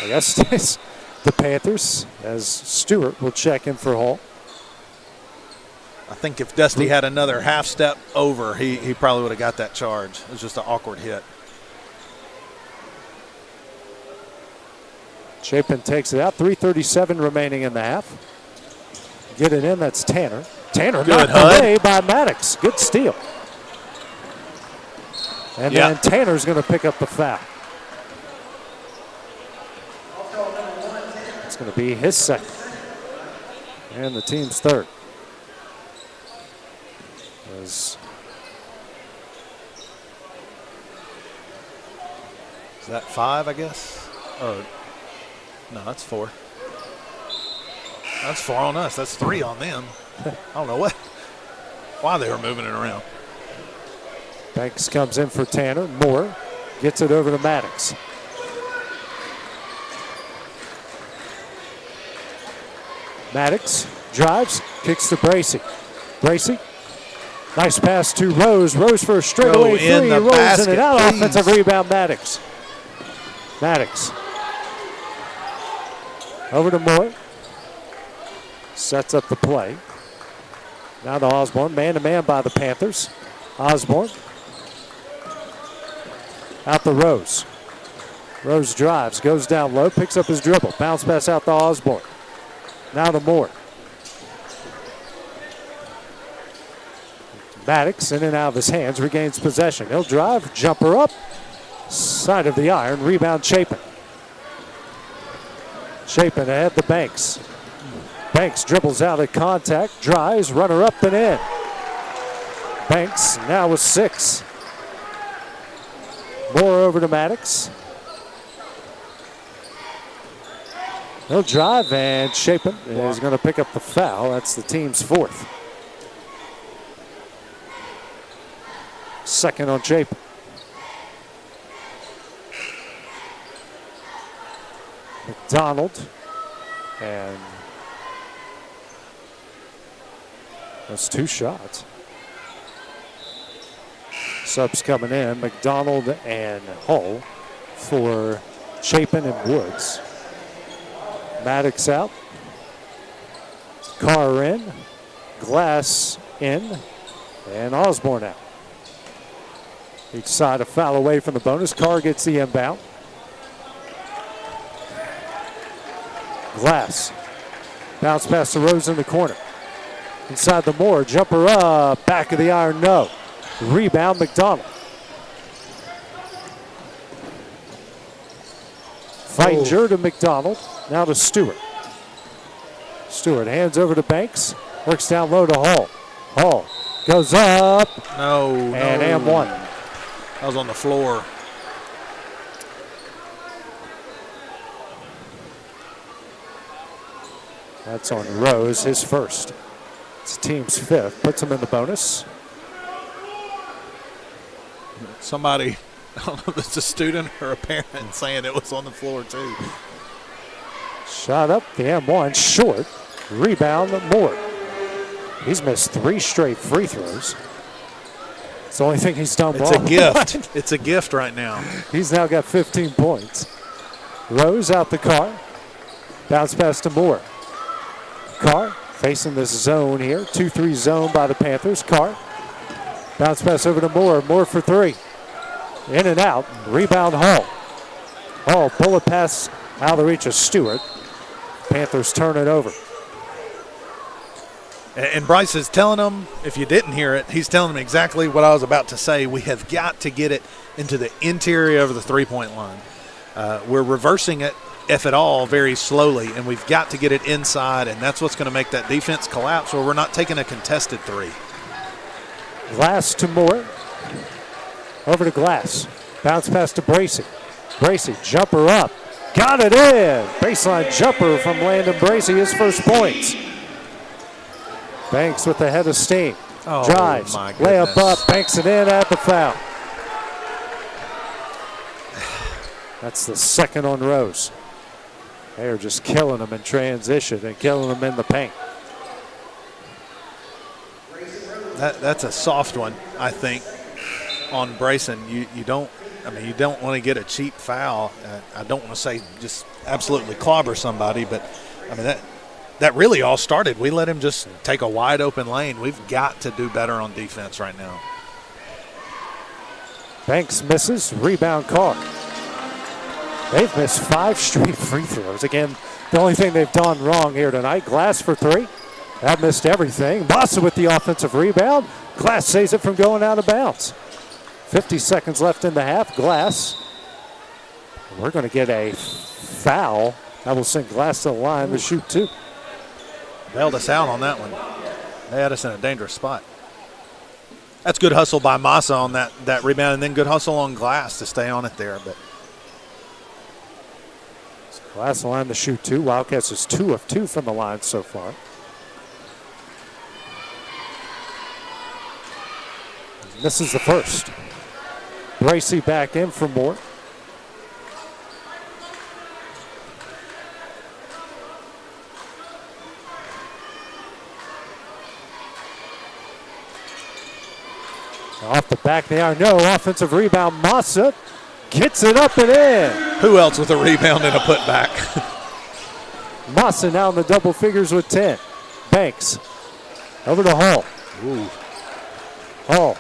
I guess it's the Panthers, as Stewart will check in for Hall. I think if Dusty had another half step over, he probably would have got that charge. It was just an awkward hit. Chapin takes it out. 3:37 remaining in the half. Get it in, that's Tanner. Tanner knocked away by Maddox. Good steal. And then Tanner's going to pick up the foul. It's going to be his second. And the team's third. Is that 5, I guess? Or no, that's 4. That's 4 on us. That's 3 on them. I don't know why they were moving it around. Banks comes in for Tanner. Moore gets it over to Maddox. Maddox drives, kicks to Bracey. Bracey, nice pass to Rose. Rose for a straightaway three. Rolls basket, in and out. please. Offensive rebound, Maddox. Maddox. Over to Moore. Sets up the play. Now to Osborne. Man-to-man by the Panthers. Osborne. Out to Rose. Rose drives, goes down low, picks up his dribble. Bounce pass out to Osborne. Now to Moore. Maddox in and out of his hands, regains possession. He'll drive, jumper up. Side of the iron, rebound Chapin. Chapin ahead to Banks. Banks dribbles out of contact, drives, runner up and in. Banks now with 6. Moore over to Maddox. He'll drive, and Chapin is going to pick up the foul. That's the team's 4th. Second on Chapin. McDonald, and that's 2 shots. Subs coming in, McDonald and Hull for Chapin and Woods. Maddox out. Carr in. Glass in. And Osborne out. Each side a foul away from the bonus. Carr gets the inbound. Glass. Bounce pass to Rose in the corner. Inside the Moore. Jumper up. Back of the iron, no. Rebound, McDonald. Feinger to McDonald. Now to Stewart. Stewart hands over to Banks. Works down low to Hall. Hall goes up. No. And M1. That was on the floor. That's on Rose, his first. It's the team's 5th. Puts him in the bonus. Somebody, I don't know if it's a student or a parent, saying it was on the floor too. Shot up, the M1, short. Rebound, Moore. He's missed 3 straight free throws. It's the only thing he's done It's wrong. a gift. It's a gift right now. He's now got 15 points. Rose out the Carr. Bounce pass to Moore. Carr facing this zone here. 2-3 zone by the Panthers. Carr. Bounce pass over to Moore. Moore for 3. In and out. Rebound Hall. Hall bullet pass out of the reach of Stewart. Panthers turn it over. And Bryce is telling them, if you didn't hear it, he's telling them exactly what I was about to say. We have got to get it into the interior of the three-point line. We're reversing it, if at all, very slowly, and we've got to get it inside, and that's what's going to make that defense collapse, or we're not taking a contested 3. Glass to Moore. Over to Glass. Bounce pass to Bracey. Bracey, jumper up. Got it in. Baseline jumper from Landon Bracey, his first points. Banks with the head of steam. Oh, drives. my Layup goodness. up. Banks it in at the foul. That's the second on Rose. They are just killing them in transition and killing them in the paint. That's a soft one, I think, on Brayson. You don't want to get a cheap foul. I don't want to say just absolutely clobber somebody, but I mean that really all started. We let him just take a wide open lane. We've got to do better on defense right now. Banks misses. Rebound Carr. They've missed 5 straight free throws. Again, the only thing they've done wrong here tonight. Glass for 3. That missed everything. Massa with the offensive rebound. Glass saves it from going out of bounds. 50 seconds left in the half. Glass. We're going to get a foul. That will send Glass to the line to shoot 2. Bailed us out on that one. They had us in a dangerous spot. That's good hustle by Massa on that rebound, and then good hustle on Glass to stay on it there. But Glass line to shoot 2. Wildcats is 2 of 2 from the line so far. This is the first. Bracey back in for Moore. Off the back of the iron, no. Offensive rebound, Massa gets it up and in. Who else with a rebound and a putback? Massa now in the double figures with 10. Banks over to Hall. Ooh. Hall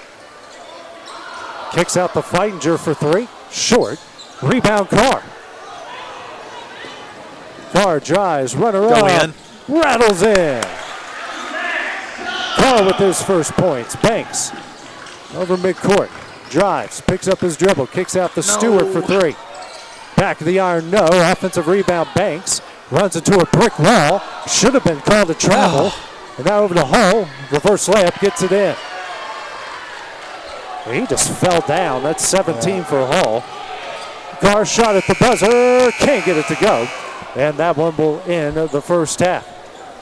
kicks out the Feininger for 3. Short. Rebound Carr. Carr drives, runner Go up. in. Rattles in. Carr with his first points. Banks over midcourt. Drives, picks up his dribble, kicks out the Stewart for 3. Back of the iron, no. Offensive rebound, Banks. Runs into a brick wall. Should have been called a travel. And now over to Hall. Reverse layup, gets it in. He just fell down. That's 17 for Hall. Carr shot at the buzzer. Can't get it to go. And that one will end the first half.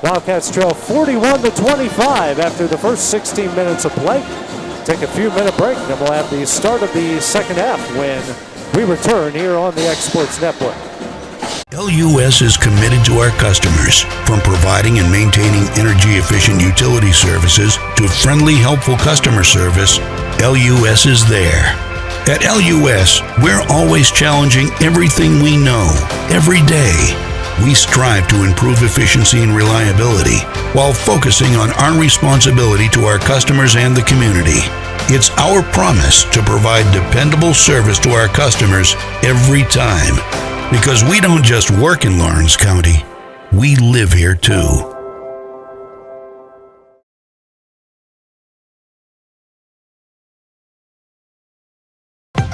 Wildcats trail 41-25 after the first 16 minutes of play. Take a few minute break, then we'll have the start of the second half when we return here on the X Sports Network. LUS is committed to our customers, from providing and maintaining energy-efficient utility services to friendly, helpful customer service. LUS is there. At LUS, we're always challenging everything we know, every day. We strive to improve efficiency and reliability while focusing on our responsibility to our customers and the community. It's our promise to provide dependable service to our customers every time. Because we don't just work in Lawrence County, we live here too.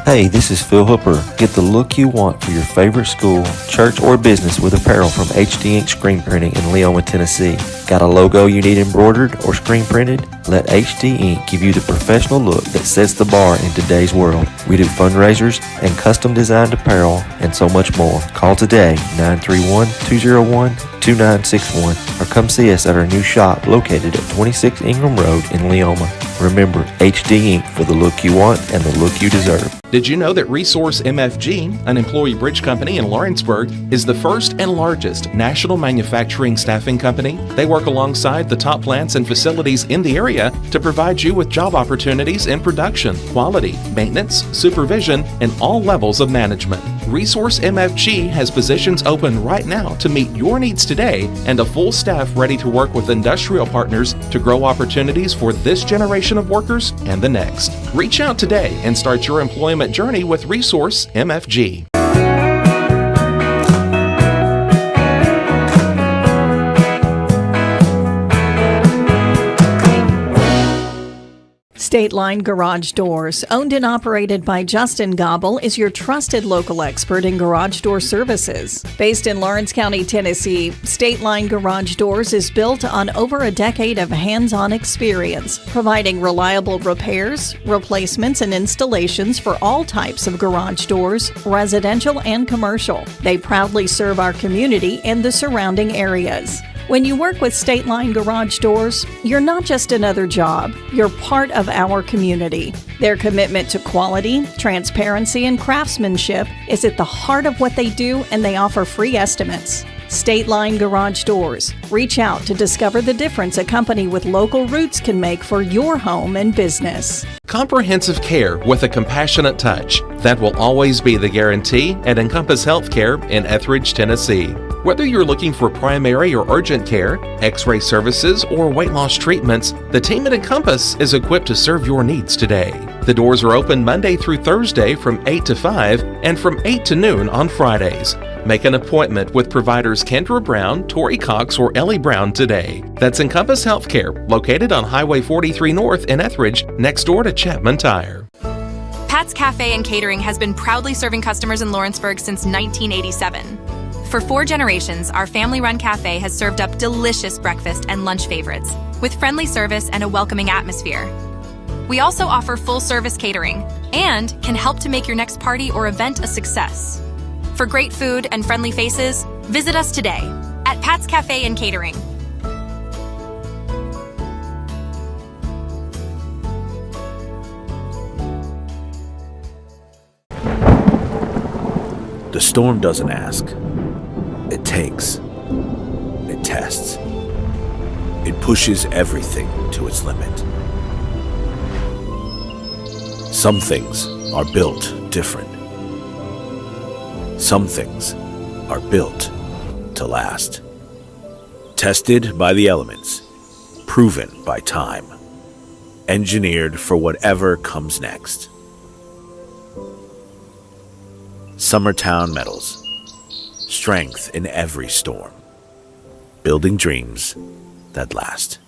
Hey, this is Phil Hooper. Get the look you want for your favorite school, church, or business with apparel from HD Ink Screen Printing in Leoma, Tennessee. Got a logo you need embroidered or screen printed? Let HD Ink give you the professional look that sets the bar in today's world. We do fundraisers and custom designed apparel and so much more. Call today, 931-201-2961, or come see us at our new shop located at 26 Ingram Road in Leoma. Remember, HD Ink for the look you want and the look you deserve. Did you know that Resource MFG, an employee bridge company in Lawrenceburg, is the first and largest national manufacturing staffing company? They work alongside the top plants and facilities in the area to provide you with job opportunities in production, quality, maintenance, supervision, and all levels of management. Resource MFG has positions open right now to meet your needs today and a full staff ready to work with industrial partners to grow opportunities for this generation of workers and the next. Reach out today and start your employment journey with Resource MFG. State Line Garage Doors, owned and operated by Justin Gobble, is your trusted local expert in garage door services. Based in Lawrence County, Tennessee, State Line Garage Doors is built on over a decade of hands-on experience, providing reliable repairs, replacements, and installations for all types of garage doors, residential and commercial. They proudly serve our community and the surrounding areas. When you work with State Line Garage Doors, you're not just another job, you're part of our community. Their commitment to quality, transparency, and craftsmanship is at the heart of what they do, and they offer free estimates. State Line Garage Doors. Reach out to discover the difference a company with local roots can make for your home and business. Comprehensive care with a compassionate touch. That will always be the guarantee at Encompass Healthcare in Etheridge, Tennessee. Whether you're looking for primary or urgent care, x-ray services, or weight loss treatments, the team at Encompass is equipped to serve your needs today. The doors are open Monday through Thursday from 8 to 5 and from 8 to noon on Fridays. Make an appointment with providers Kendra Brown, Tori Cox, or Ellie Brown today. That's Encompass Healthcare, located on Highway 43 North in Etheridge, next door to Chapman Tire. Pat's Cafe and Catering has been proudly serving customers in Lawrenceburg since 1987. For 4 generations, our family-run cafe has served up delicious breakfast and lunch favorites, with friendly service and a welcoming atmosphere. We also offer full-service catering and can help to make your next party or event a success. For great food and friendly faces, visit us today at Pat's Cafe and Catering. The storm doesn't ask. It takes. It tests. It pushes everything to its limit. Some things are built different. Some things are built to last. Tested by the elements, proven by time, engineered for whatever comes next. Summertown Metals. Strength in every storm. Building dreams that last.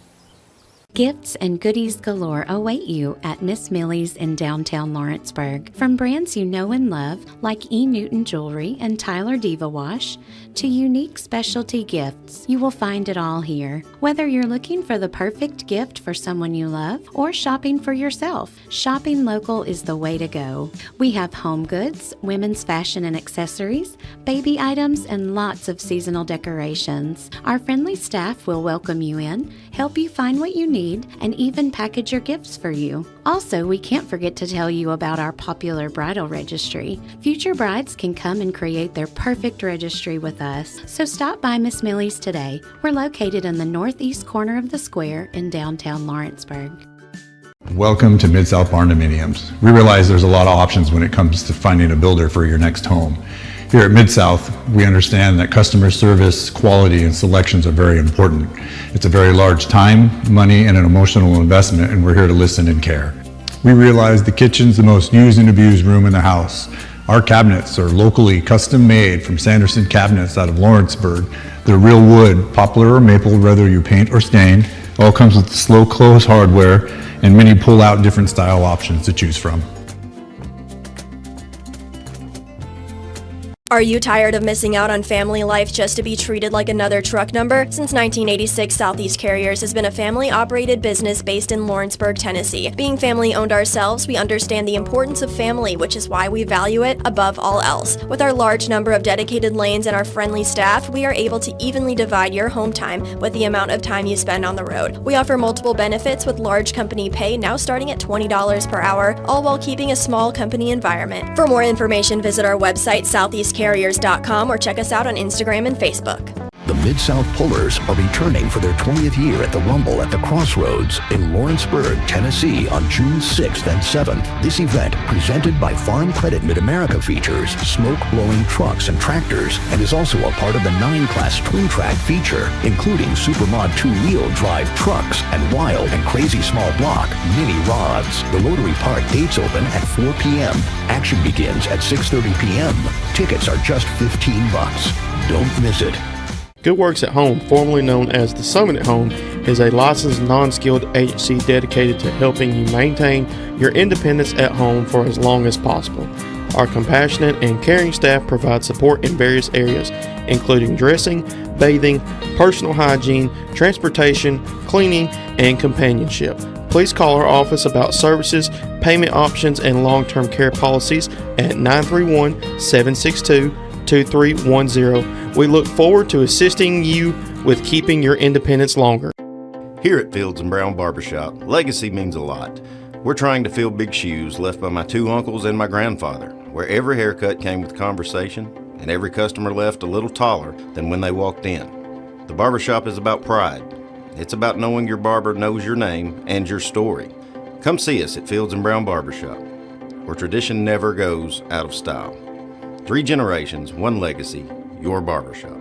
Gifts and goodies galore await you at Miss Millie's in downtown Lawrenceburg. From brands you know and love, like E. Newton Jewelry and Tyler Diva Wash, to unique specialty gifts, you will find it all here. Whether you're looking for the perfect gift for someone you love or shopping for yourself, shopping local is the way to go. We have home goods, women's fashion and accessories, baby items, and lots of seasonal decorations. Our friendly staff will welcome you in, help you find what you need, and even package your gifts for you. Also, we can't forget to tell you about our popular bridal registry. Future brides can come and create their perfect registry with us. So stop by Miss Millie's today. We're located in the northeast corner of the square in downtown Lawrenceburg. Welcome to Mid-South Barn Dominiums. We realize there's a lot of options when it comes to finding a builder for your next home. Here at Mid-South, we understand that customer service, quality, and selections are very important. It's a very large time, money, and an emotional investment, and we're here to listen and care. We realize the kitchen's the most used and abused room in the house. Our cabinets are locally custom made from Sanderson Cabinets out of Lawrenceburg. They're real wood, poplar or maple, whether you paint or stain. All comes with slow close hardware and many pull-out different style options to choose from. Are you tired of missing out on family life just to be treated like another truck number? Since 1986, Southeast Carriers has been a family-operated business based in Lawrenceburg, Tennessee. Being family-owned ourselves, we understand the importance of family, which is why we value it above all else. With our large number of dedicated lanes and our friendly staff, we are able to evenly divide your home time with the amount of time you spend on the road. We offer multiple benefits with large company pay now starting at $20 per hour, all while keeping a small company environment. For more information, visit our website, southeastcarriers.com, or check us out on Instagram and Facebook. The Mid-South Pullers are returning for their 20th year at the Rumble at the Crossroads in Lawrenceburg, Tennessee on June 6th and 7th. This event, presented by Farm Credit Mid-America, features smoke-blowing trucks and tractors and is also a part of the 9-class twin track feature, including Supermod 2-wheel drive trucks and wild and crazy small block mini rods. The Rotary Park gates open at 4 p.m. Action begins at 6:30 p.m. Tickets are just $15. Don't miss it. Good Works at Home, formerly known as The Summit at Home, is a licensed non-skilled agency dedicated to helping you maintain your independence at home for as long as possible. Our compassionate and caring staff provide support in various areas, including dressing, bathing, personal hygiene, transportation, cleaning, and companionship. Please call our office about services, payment options, and long-term care policies at 931-762-2310. We look forward to assisting you with keeping your independence longer. Here at Fields & Brown Barbershop, legacy means a lot. We're trying to fill big shoes left by my 2 uncles and my grandfather, where every haircut came with conversation and every customer left a little taller than when they walked in. The barbershop is about pride. It's about knowing your barber knows your name and your story. Come see us at Fields & Brown Barbershop, where tradition never goes out of style. 3 generations, 1 legacy, your barbershop.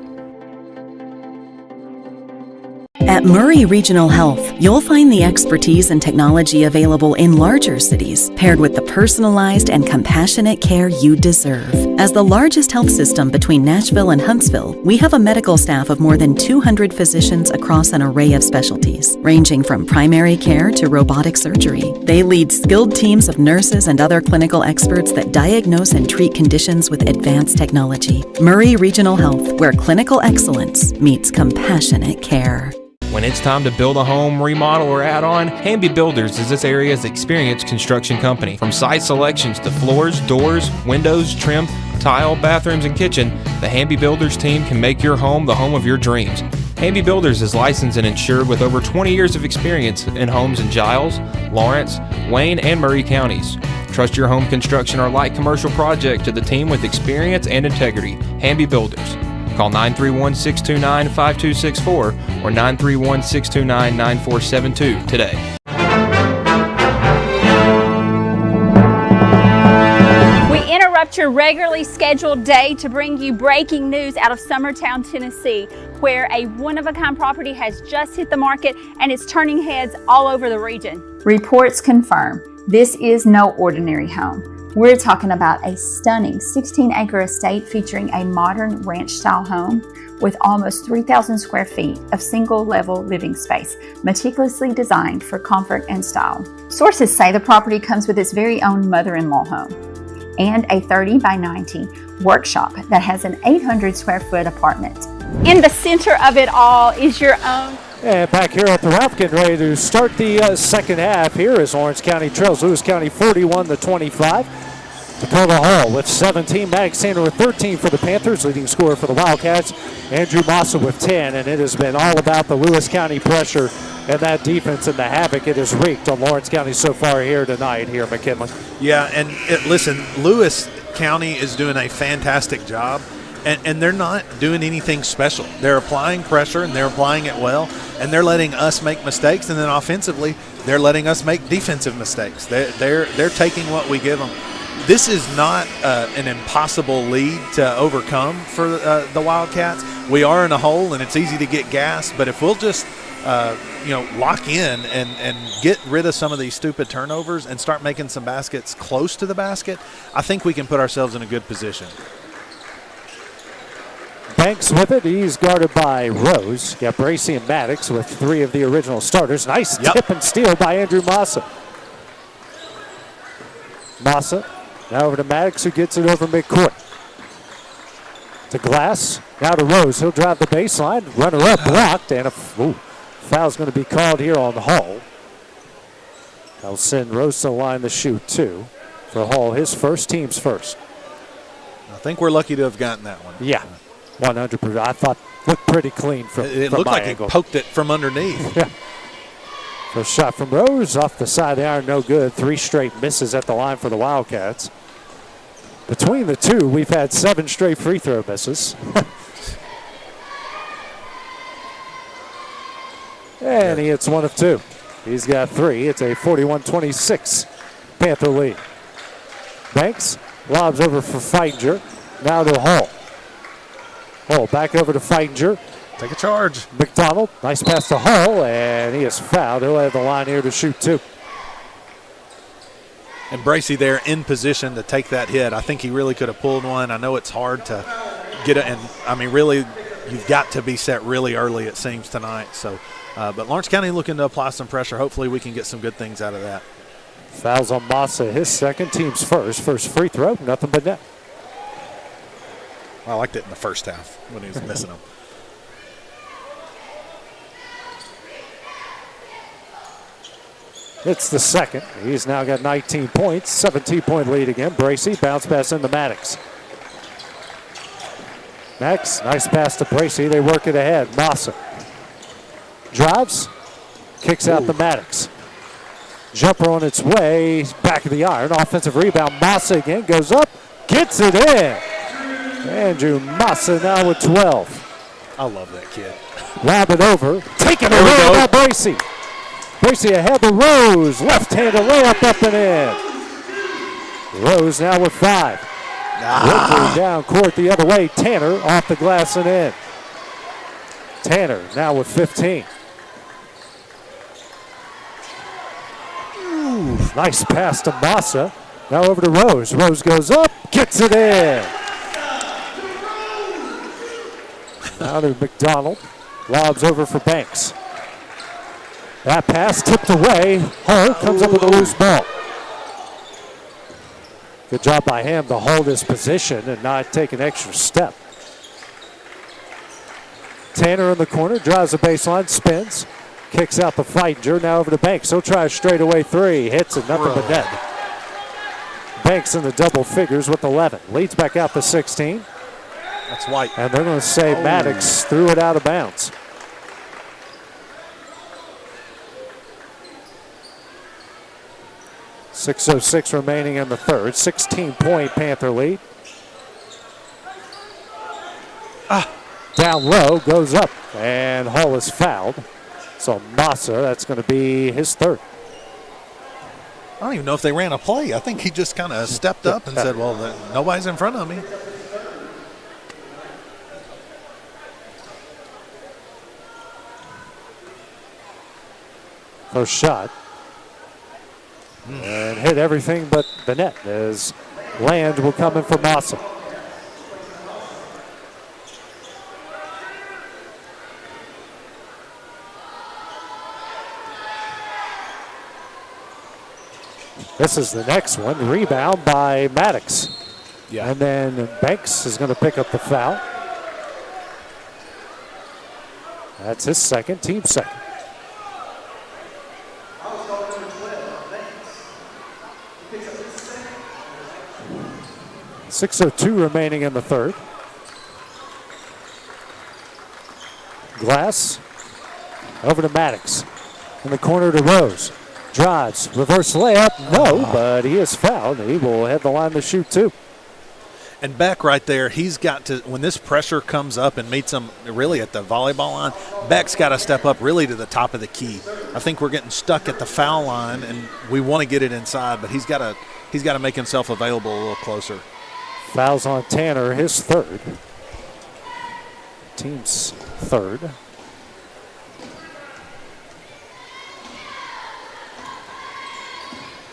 At Murray Regional Health, you'll find the expertise and technology available in larger cities, paired with the personalized and compassionate care you deserve. As the largest health system between Nashville and Huntsville, we have a medical staff of more than 200 physicians across an array of specialties, ranging from primary care to robotic surgery. They lead skilled teams of nurses and other clinical experts that diagnose and treat conditions with advanced technology. Murray Regional Health, where clinical excellence meets compassionate care. When it's time to build a home, remodel, or add on, Hamby Builders is this area's experienced construction company. From site selections to floors, doors, windows, trim, tile, bathrooms, and kitchen, the Hamby Builders team can make your home the home of your dreams. Hamby Builders is licensed and insured with over 20 years of experience in homes in Giles, Lawrence, Wayne, and Murray counties. Trust your home construction or light commercial project to the team with experience and integrity. Hamby Builders. Call 931-629-5264 or 931-629-9472 today. interrupt your regularly scheduled day to bring you breaking news out of Summertown, Tennessee, where a one-of-a-kind property has just hit the market and it's turning heads all over the region. Reports confirm this is no ordinary home. We're talking about a stunning 16-acre estate featuring a modern ranch-style home with almost 3,000 square feet of single-level living space, meticulously designed for comfort and style. Sources say the property comes with its very own mother-in-law home and a 30 by 90 workshop that has an 800 square foot apartment. In the center of it all is your own. And back here at the Ralph, getting ready to start the second half here as Lawrence County trails Lewis County 41-25. Dakota Hall with 17, Maddox Tanner with 13 for the Panthers, leading scorer for the Wildcats, Andrew Massa with 10, and it has been all about the Lewis County pressure and that defense and the havoc it has wreaked on Lawrence County so far here tonight here, McKinley. Yeah, and listen, Lewis County is doing a fantastic job, and they're not doing anything special. They're applying pressure, and they're applying it well, and they're letting us make mistakes, and then offensively, they're letting us make defensive mistakes. They're taking what we give them. This is not an impossible lead to overcome for the Wildcats. We are in a hole, and it's easy to get gas, but if we'll just lock in and get rid of some of these stupid turnovers and start making some baskets close to the basket, I think we can put ourselves in a good position. Banks with it. He's guarded by Rose. Got Bracey and Maddox with three of the original starters. Nice tip and steal by Andrew Massa. Massa now over to Maddox, who gets it over midcourt. To Glass. Now to Rose. He'll drive the baseline. Runner up blocked. And a foul's going to be called here on Hall. That'll send Rose to the line to shoot two for Hall. His first, team's first. I think we're lucky to have gotten that one. Yeah. 100%. I thought looked pretty clean from it from looked my like angle. it poked it from underneath. Yeah. First shot from Rose off the side of the iron, no good. 3 straight misses at the line for the Wildcats. Between the two, we've had 7 straight free throw misses. And he hits 1 of 2. He's got 3. It's a 41-26 Panther lead. Banks lobs over for Feinger. Now to Hall. Hall back over to Feinger. Take a charge. McDonald, nice pass to Hall, and he is fouled. He'll have the line here to shoot 2. And Bracey there in position to take that hit. I think he really could have pulled one. I know it's hard to get it, and I mean, really, you've got to be set really early, it seems, tonight. So, but Lawrence County looking to apply some pressure. Hopefully we can get some good things out of that. Fouls on Massa, his second, team's first. First free throw, nothing but net. I liked it in the first half when he was missing them. It's the second. He's now got 19 points, 17-point lead again. Bracey, bounce pass into Maddox. Maddox, nice pass to Bracey. They work it ahead. Massa drives, kicks out the Maddox. Jumper on its way, back of the iron. Offensive rebound. Massa again goes up, gets it in. Andrew Massa now with 12. I love that kid. Lob it over, taken away by Bracey. Bracey ahead to Rose. Left-handed layup up and in. Rose now with 5. Working down court the other way. Tanner off the glass and in. Tanner now with 15. Ooh, nice pass to Massa. Now over to Rose. Rose goes up, gets it in. Now to McDonald. Lobs over for Banks. That pass tipped away. Hull comes up with a loose ball. Good job by him to hold his position and not take an extra step. Tanner in the corner, drives the baseline, spins, kicks out the Feinger. Now over to Banks. He'll try a straightaway 3. Hits it, nothing but net. Banks in the double figures with 11. Leads back out to 16. That's White. And they're going to say Maddox threw it out of bounds. .606 remaining in the third. 16-point Panther lead. Down low, goes up, and Hull is fouled. So Massa, that's going to be his third. don't even know if they ran a play. I think he just kind of stepped up and said, well, nobody's in front of me. First shot. And hit everything but the net as Land will come in for Massa. This is the next one. Rebound by Maddox. Yeah. And then Banks is going to pick up the foul. That's his second, team second. 6:02 remaining in the third. Glass over to Maddox. In the corner to Rose. Drives, reverse layup, no, but he is fouled. He will head the line to shoot two. And Beck right there, he's got to, when this pressure comes up and meets him really at the volleyball line, Beck's got to step up really to the top of the key. I think we're getting stuck at the foul line, and we want to get it inside, but he's got to make himself available a little closer. Fouls on Tanner, his third. Team's third.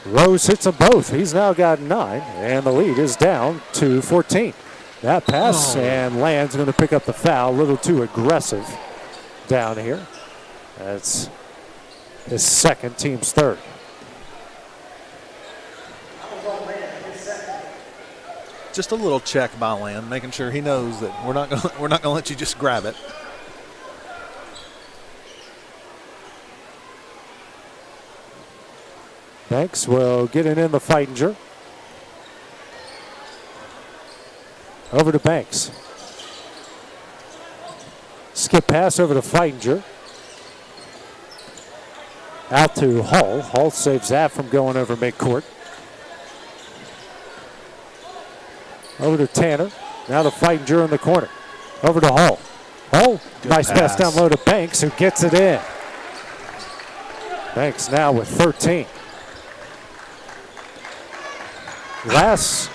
Rose hits them both. He's now got 9, and the lead is down to 14. That pass, and Land's going to pick up the foul. A little too aggressive down here. That's his second, team's third. Just a little check by Land, making sure he knows that we're not going to let you just grab it. Banks will get it in the Feidinger. Over to Banks. Skip pass over to Feidinger. Out to Hall. Hall saves that from going over midcourt. Over to Tanner. Now to Feidinger in the corner. Over to Hall. Hall, nice pass down low to Banks, who gets it in. Banks now with 13. Glass,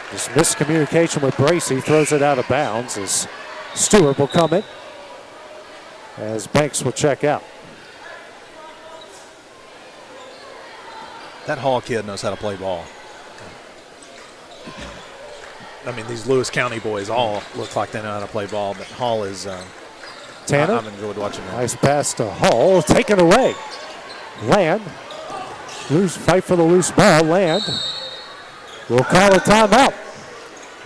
just miscommunication with Bracey, throws it out of bounds as Stewart will come in, as Banks will check out. That Hall kid knows how to play ball. I mean, these Lewis County boys all look like they know how to play ball, but Hall is, Tanner, I've enjoyed watching him. Nice pass to Hall, taken away. Land. Loose fight for the loose ball. Land will call a timeout.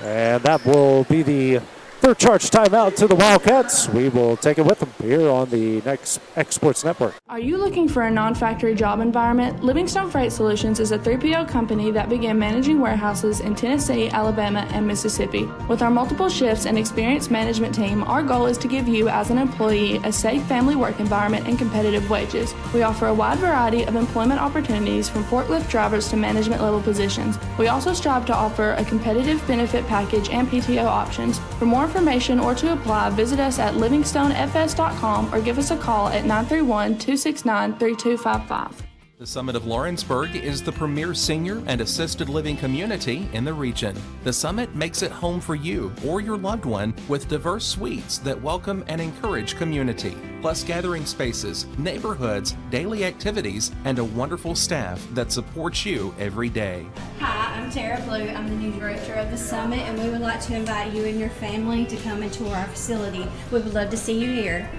And that will be the third charge timeout to the Wildcats. We will take it with them here on the next X Sports Network. Are you looking for a non-factory job environment? Livingstone Freight Solutions is a 3PL company that began managing warehouses in Tennessee, Alabama, and Mississippi. With our multiple shifts and experienced management team, our goal is to give you as an employee a safe family work environment and competitive wages. We offer a wide variety of employment opportunities from forklift drivers to management level positions. We also strive to offer a competitive benefit package and PTO options. For more information or to apply, visit us at livingstonefs.com or give us a call at 931-269-3255. The Summit of Lawrenceburg is the premier senior and assisted living community in the region. The Summit makes it home for you or your loved one with diverse suites that welcome and encourage community, plus gathering spaces, neighborhoods, daily activities, and a wonderful staff that supports you every day. Hi, I'm Tara Blue. I'm the new director of the Summit, and we would like to invite you and your family to come and tour our facility. We would love to see you here.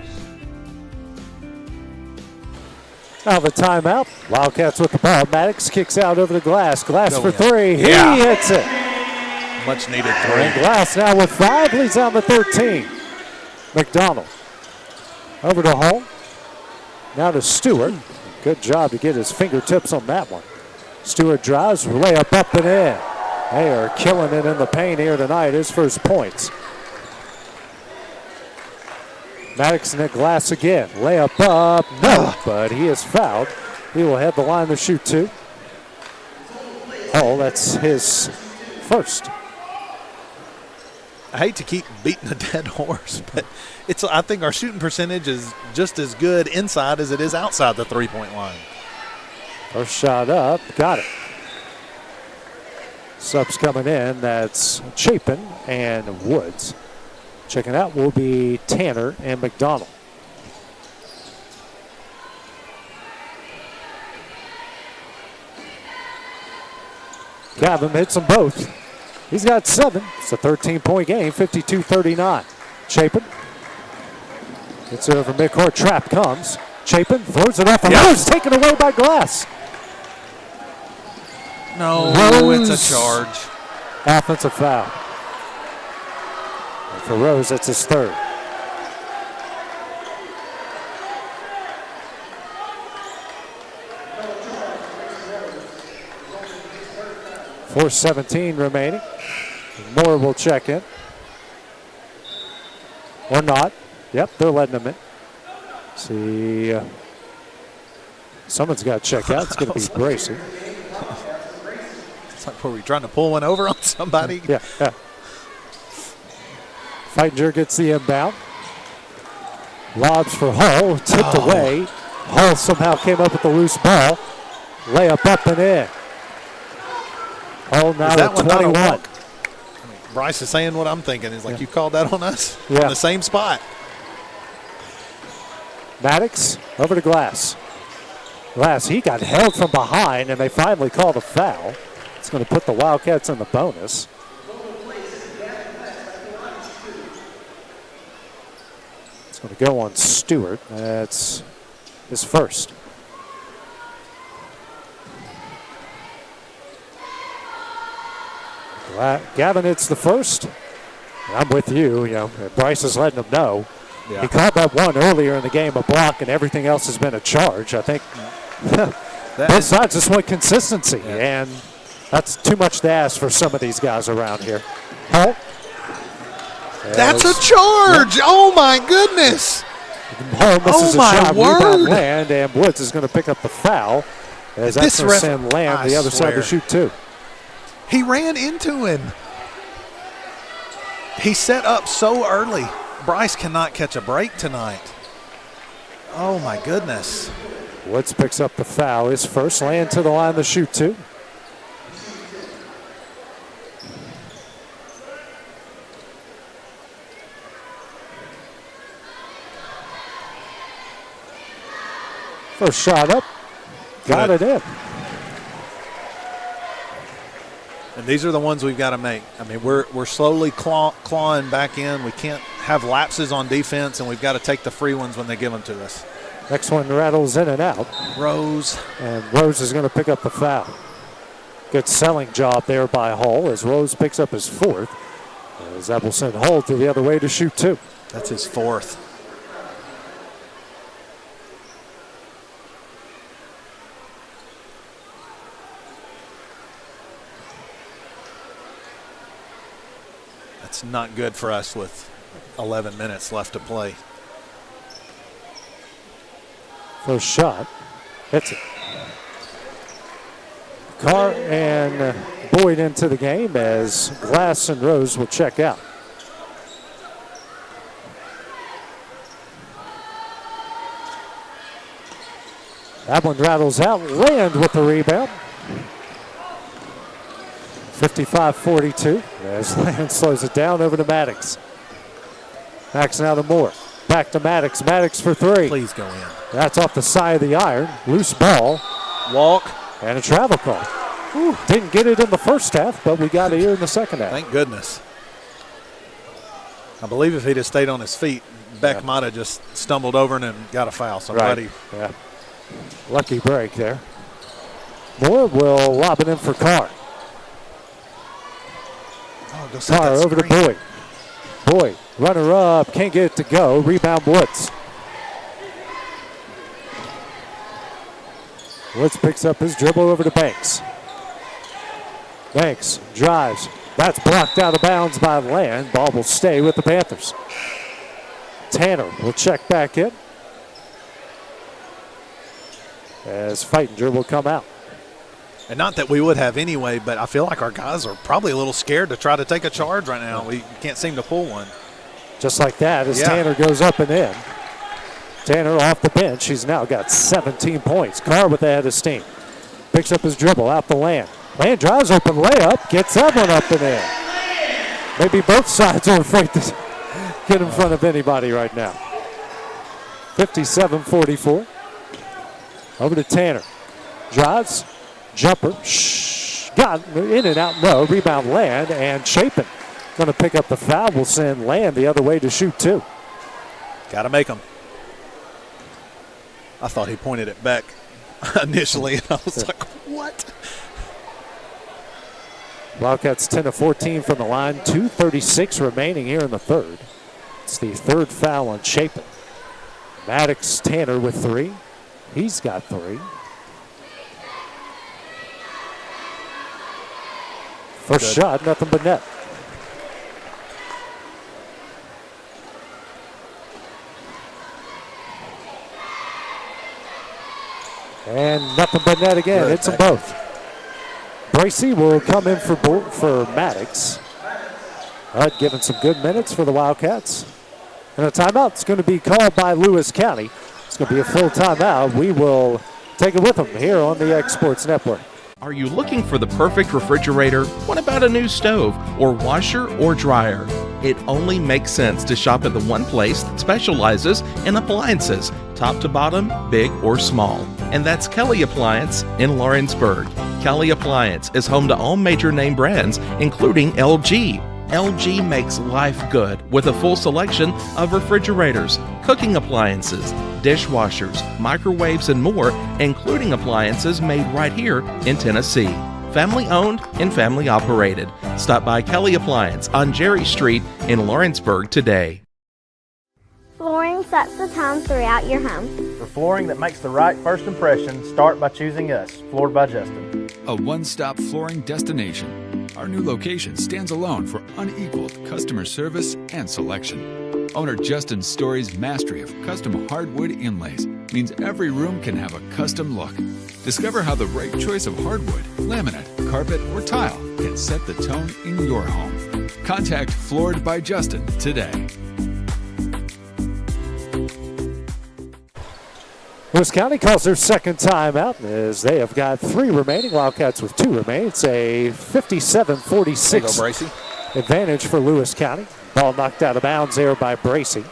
Now the timeout. Wildcats with the ball. Maddox kicks out over the Glass. Glass Go for in. three. Yeah. He hits it. Much needed three. And Glass now with 5, leads down to 13. McDonald over to Hall. Now to Stewart. Good job to get his fingertips on that one. Stewart drives, layup up and in. They are killing it in the paint here tonight. His first points. Maddox and the Glass again. Layup up, no, but he is fouled. He will head the line to shoot two. Oh, that's his first. I hate to keep beating a dead horse, but I think our shooting percentage is just as good inside as it is outside the three-point line. First shot up, got it. Subs coming in, that's Chapin and Woods. Checking out will be Tanner and McDonald. Gavin hits them both. He's got 7. It's a 13-point game, 52-39. Chapin gets it over midcourt. Trap comes. Chapin throws it off. Rose taken away by Glass. No, Rose. it's a charge. Offensive foul. And for Rose, that's his 3rd. .417 remaining. Moore will check in. Or not. Yep, they're letting him in. See, someone's got to check out. It's going to be Bracey. It's like, were we trying to pull one over on somebody? Yeah. Feitinger gets the inbound. Lobs for Hull, tipped away. Hull somehow came up with the loose ball. Layup up and in. Hull now at 21. Bryce is saying what I'm thinking. He's like, you called that on us? Yeah. On the same spot. Maddox over to Glass. Glass, he got held from behind, and they finally called a foul. It's going to put the Wildcats in the bonus. It's going to go on Stewart. That's his first. Gavin hits the first. And I'm with you. You know, Bryce is letting him know. Yeah. He caught that one earlier in the game, a block, and everything else has been a charge. I think both sides just want consistency, and that's too much to ask for some of these guys around here. Hull. That's a charge! Yep. Oh, my goodness! Hull misses a shot. Word. Rebound Land, and Woods is going to pick up the foul. As that's going to send Land the other side to shoot 2. He ran into him. He set up so early. Bryce cannot catch a break tonight. Oh, my goodness. Woods picks up the foul. His first. Land to the line to shoot 2. First shot up. Got it in. And these are the ones we've got to make. I mean, we're slowly clawing back in. We can't have lapses on defense, and we've got to take the free ones when they give them to us. Next one rattles in and out. Rose. And Rose is going to pick up the foul. Good selling job there by Hull as Rose picks up his 4th. As that will send Hull to the other way to shoot 2. That's his 4th. That's not good for us with 11 minutes left to play. First shot. Hits it. Carr and Boyd into the game as Glass and Rose will check out. That one rattles out. Land with the rebound. 55-42 as Land slows it down over to Maddox. Max now to Moore. Back to Maddox. Maddox for 3. Please go in. That's off the side of the iron. Loose ball. Walk. And a travel call. Ooh, didn't get it in the first half, but we got it here in the second half. Thank goodness. I believe if he'd have stayed on his feet, Beck might have just stumbled over and got a foul. Somebody. Right. Yeah. Lucky break there. Moore will lob it in for Carr. Oh, Carr over to Boyd. Boyd, runner up, can't get it to go. Rebound Woods. Woods picks up his dribble over to Banks. Banks drives. That's blocked out of bounds by Land. Ball will stay with the Panthers. Tanner will check back in. As Feitinger will come out. And not that we would have anyway, but I feel like our guys are probably a little scared to try to take a charge right now. We can't seem to pull one. Just like that as Tanner goes up and in. Tanner off the bench. He's now got 17 points. Carr with the head of steam. Picks up his dribble out the Land. Land drives, open layup, gets that one up and in. Maybe both sides are afraid to get in front of anybody right now. 57-44. Over to Tanner. Drives, jumper, got in and out, no. Rebound Land, and Chapin going to pick up the foul. Will send Land the other way to shoot two. Got to make them. I thought he pointed it back initially, and I was like, what? Wildcats 10 of 14 from the line. 2:36 remaining here in the third. It's the third foul on Chapin. Maddox Tanner with three. He's got three. First shot, nothing but net. And nothing but net again. Good. Hits them both. Bracey will come in for Maddox. Given some good minutes for the Wildcats. And a timeout's going to be called by Lewis County. It's going to be a full timeout. We will take it with them here on the X Sports Network. Are you looking for the perfect refrigerator? What about a new stove or washer or dryer? It only makes sense to shop at the one place that specializes in appliances, top to bottom, big or small. And that's Kelly Appliance in Lawrenceburg. Kelly Appliance is home to all major name brands, including LG. LG makes life good with a full selection of refrigerators, cooking appliances, dishwashers, microwaves, and more, including appliances made right here in Tennessee. Family owned and family operated. Stop by Kelly Appliance on Jerry Street in Lawrenceburg today. Flooring sets the tone throughout your home. For flooring that makes the right first impression, start by choosing us, Floored by Justin. A one-stop flooring destination. Our new location stands alone for unequaled customer service and selection. Owner Justin Story's mastery of custom hardwood inlays means every room can have a custom look. Discover how the right choice of hardwood, laminate, carpet, or tile can set the tone in your home. Contact Floored by Justin today. Lewis County calls their second timeout as they have got three remaining. Wildcats with two remaining. It's a 57-46 advantage for Lewis County. Ball knocked out of bounds there by Bracey.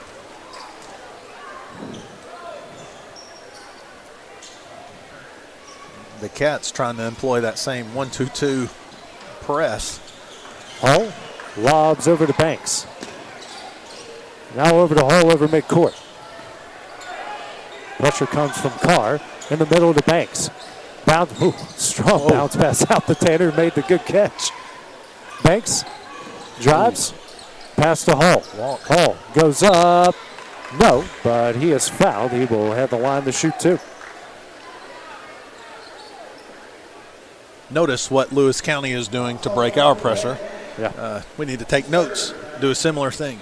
The Cats trying to employ that same 1-2-2 press. Hall lobs over to Banks. Now over to Hall over midcourt. Pressure comes from Carr in the middle of the Banks. Strong bounce pass out to Tanner, made the good catch. Banks drives, pass to Hall. Hall goes up. No, but he is fouled. He will have the line to shoot two. Notice what Lewis County is doing to break our pressure. Yeah. We need to take notes, do a similar thing.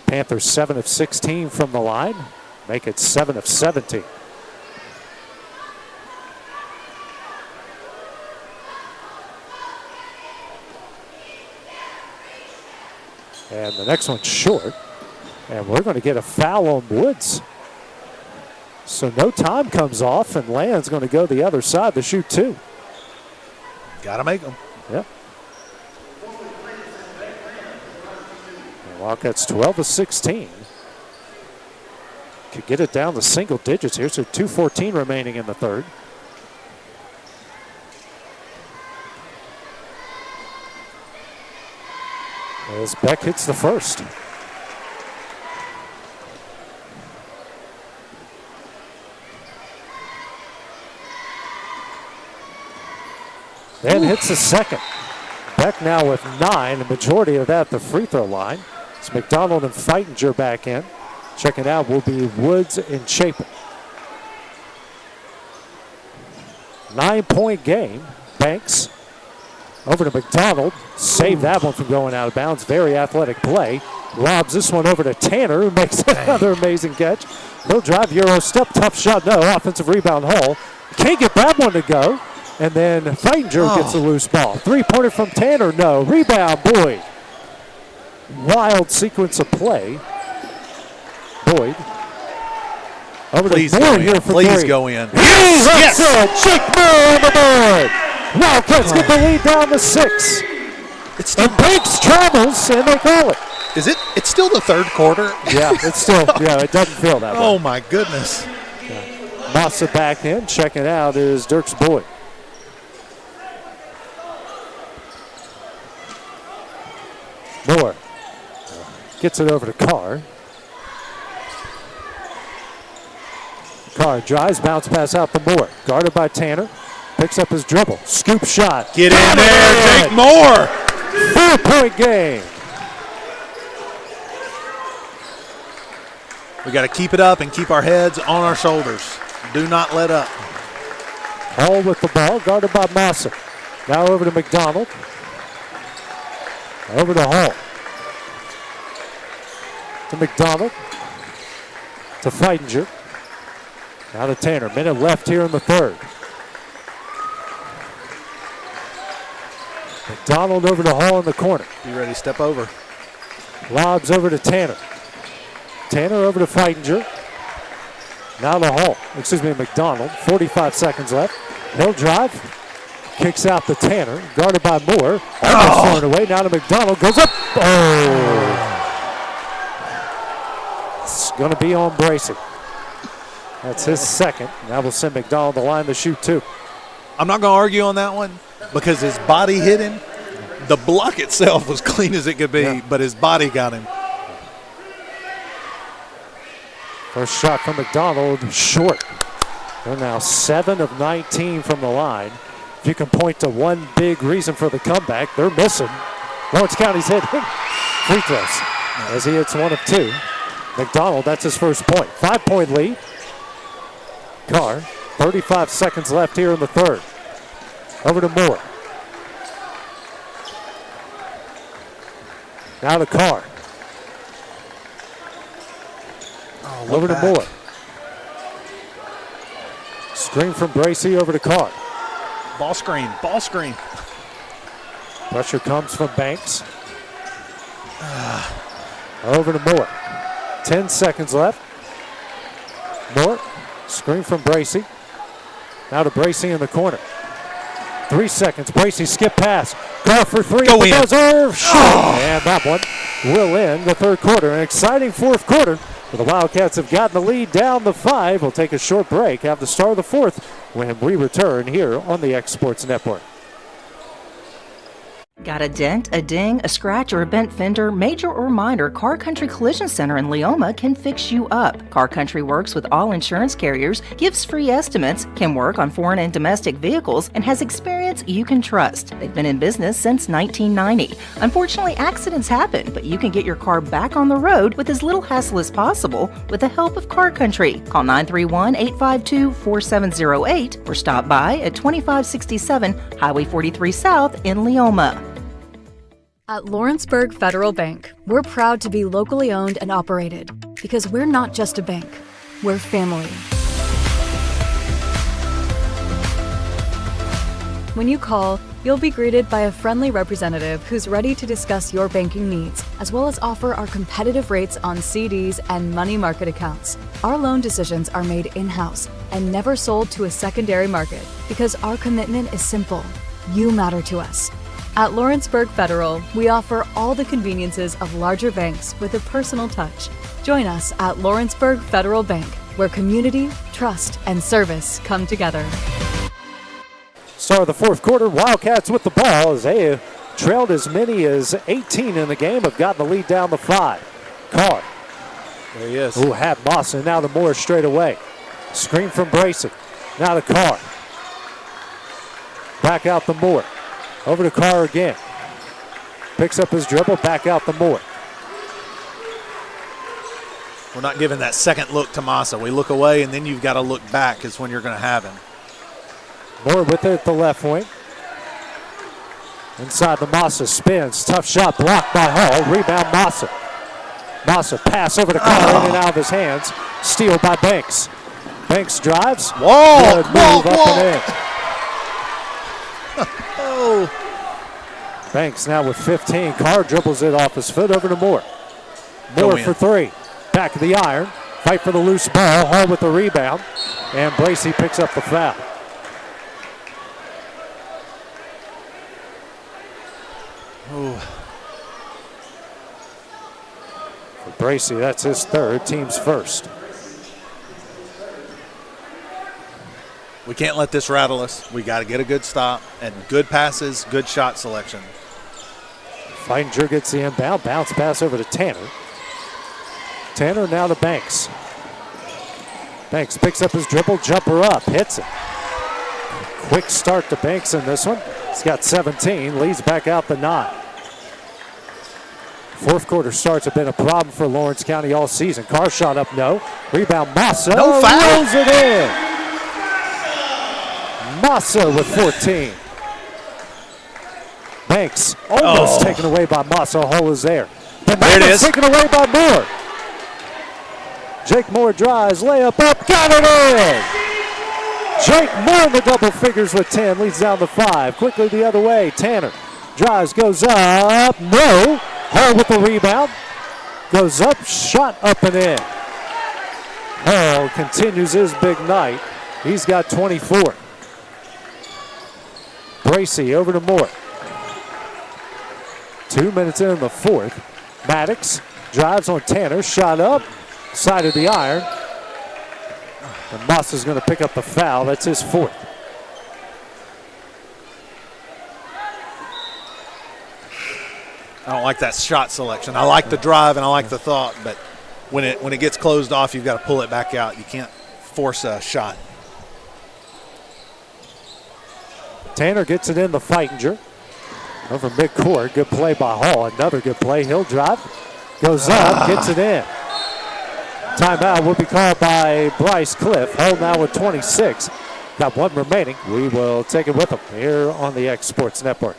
Panthers 7 of 16 from the line, make it 7 of 17. And the next one's short, and we're going to get a foul on Woods. So no time comes off, and Land's going to go the other side to shoot two. Got to make them. Yep. Wildcats 12 of 16. Could get it down to single digits here, so 2:14 remaining in the third. As Beck hits the first. And hits the second. Beck now with 9, the majority of that the free throw line. It's McDonald and Feitinger back in. Checking out will be Woods and Chapin. 9-point game. Banks over to McDonald. Save that one from going out of bounds. Very athletic play. Lobs this one over to Tanner, who makes another amazing catch. He'll drive, Euro step, tough shot, no. Offensive rebound, Hall. Can't get that one to go. And then Feitinger gets a loose ball. Three-pointer from Tanner, no. Rebound, Boyd. Wild sequence of play. Boyd Over Please to go Moore in. here for Please 3. go in. Yes! It. Jake Moore on the board. Wildcats get the lead down to 6. It's still Banks travels, and they call it. Is it? It's still the third quarter. Yeah, it's still. Yeah, it doesn't feel that way. Oh my goodness. Massa back in. Checking out is Dirks Boyd. Moore gets it over to Carr. Carr drives, bounce pass out to Moore. Guarded by Tanner. Picks up his dribble. Scoop shot. Get in there, Jake Moore. 4-point game. We got to keep it up and keep our heads on our shoulders. Do not let up. Hall with the ball, guarded by Massa. Now over to McDonald. Over to Hall. To McDonald. To Feidinger. Now to Tanner. Minute left here in the third. McDonald over to Hall in the corner. Be ready to step over. Lobs over to Tanner. Tanner over to Feidinger. Now to Hall. Excuse me, McDonald. 45 seconds left. He'll drive. Kicks out to Tanner. Guarded by Moore. Almost thrown away. Now to McDonald. Goes up. Oh! It's going to be on Bracey. That's his second. Now we'll send McDonald the line to shoot 2. I'm not going to argue on that one because his body hit him. The block itself was clean as it could be, but his body got him. First shot from McDonald, short. They're now 7 of 19 from the line. If you can point to one big reason for the comeback, they're missing. Lawrence County's hitting free throws as he hits 1 of 2. McDonald, that's his first point. 5-point lead. Carr, 35 seconds left here in the third. Over to Moore. Now to Carr. Over to Moore. Screen from Bracey over to Carr. Ball screen, ball screen. Pressure comes from Banks. Over to Moore. 10 seconds left. Moore, screen from Bracey. Now to Bracey in the corner. 3 seconds. Bracey skip pass. Carr for 3. Go in. Buzzer. Shot. And that one will end the third quarter. An exciting fourth quarter. The Wildcats have gotten the lead down to 5. We'll take a short break, have the start of the fourth when we return here on the X Sports Network. Got a dent, a ding, a scratch, or a bent fender? Major or minor, Car Country Collision Center in Leoma can fix you up. Car Country works with all insurance carriers, gives free estimates, can work on foreign and domestic vehicles, and has experience you can trust. They've been in business since 1990. Unfortunately, accidents happen, but you can get your car back on the road with as little hassle as possible with the help of Car Country. Call 931-852-4708 or stop by at 2567 Highway 43 South in Leoma. At Lawrenceburg Federal Bank, we're proud to be locally owned and operated because we're not just a bank, we're family. When you call, you'll be greeted by a friendly representative who's ready to discuss your banking needs, as well as offer our competitive rates on CDs and money market accounts. Our loan decisions are made in-house and never sold to a secondary market because our commitment is simple. You matter to us. At Lawrenceburg Federal, we offer all the conveniences of larger banks with a personal touch. Join us at Lawrenceburg Federal Bank, where community, trust, and service come together. Start of the fourth quarter, Wildcats with the ball as they have trailed as many as 18 in the game, have gotten the lead down to 5. Carr. There he is. Who had Mawson, now to Moore straight away. Screen from Brayson. Now to Carr. Back out to Moore. Over to Carr again. Picks up his dribble, back out to Moore. We're not giving that second look to Massa. We look away, and then you've got to look back is when you're going to have him. Moore with it at the left wing. Inside the Massa, spins. Tough shot blocked by Hall. Rebound Massa. Massa pass over to Carr, in and out of his hands. Steal by Banks. Banks drives. Whoa! Good move up and in. Oh. Banks now with 15. Carr dribbles it off his foot over to Moore. Moore for 3. Back of the iron. Fight for the loose ball. Hall with the rebound. And Bracey picks up the foul. Ooh. For Bracey, that's his third, team's first. We can't let this rattle us. We got to get a good stop and good passes, good shot selection. Feininger gets the inbound. Bounce pass over to Tanner. Tanner now to Banks. Banks picks up his dribble, jumper up, hits it. Quick start to Banks in this one. He's got 17, leads back out the 9. Fourth quarter starts have been a problem for Lawrence County all season. Carr shot up, no. Rebound, Massa. No foul. Rolls it in. Massa with 14. Banks almost taken away by Massa. Hole is there. There it is. Taken away by Moore. Jake Moore drives, layup up, got it in! Jake Moore in the double figures with 10, leads down to 5. Quickly the other way, Tanner drives, goes up, no. Hall with the rebound, goes up, shot up and in. Hall continues his big night. He's got 24. Bracey over to Moore. 2 minutes in the fourth. Maddox drives on Tanner, shot up. Side of the iron. And Moss is going to pick up the foul. That's his fourth. I don't like that shot selection. I like the drive and I like the thought, but when it gets closed off, you've got to pull it back out. You can't force a shot. Tanner gets it in the Feininger. Over midcourt. Good play by Hall. Another good play. He'll drive. Goes up. Gets it in. Timeout will be called by Bryce Cliff. Hall now with 26. Got one remaining. We will take it with them here on the X Sports Network.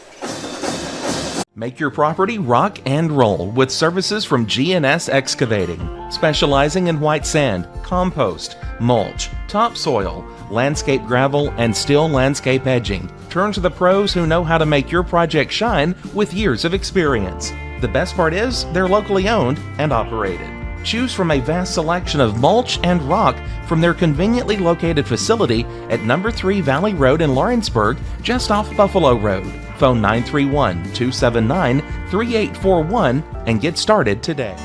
Make your property rock and roll with services from G&S Excavating, specializing in white sand, compost, mulch, topsoil, landscape gravel, and steel landscape edging. Turn to the pros who know how to make your project shine with years of experience. The best part is they're locally owned and operated. Choose from a vast selection of mulch and rock from their conveniently located facility at number 3 Valley Road in Lawrenceburg, just off Buffalo Road. Phone 931-279-3841 and get started today.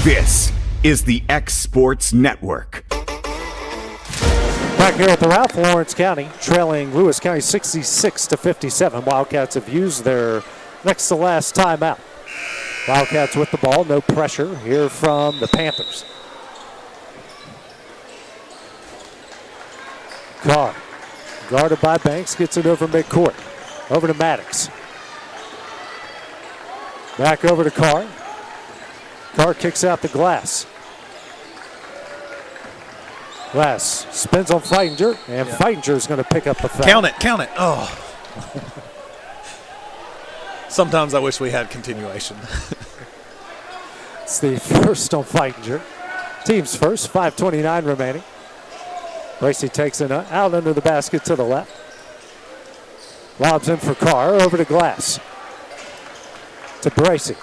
This is the X Sports Network. Back here at the Ralph, Lawrence County trailing Lewis County 66-57. Wildcats have used their next to last timeout. Wildcats with the ball, no pressure here from the Panthers. Carr, guarded by Banks, gets it over midcourt. Over to Maddox. Back over to Carr. Carr kicks out the Glass. Glass spins on Feininger, and Feininger is going to pick up the foul. Count it. Oh. Sometimes I wish we had continuation. It's the first on Feininger. Team's first, 5:29 remaining. Bracey takes it out under the basket to the left. Lobs in for Carr, over to Glass. To Bracey.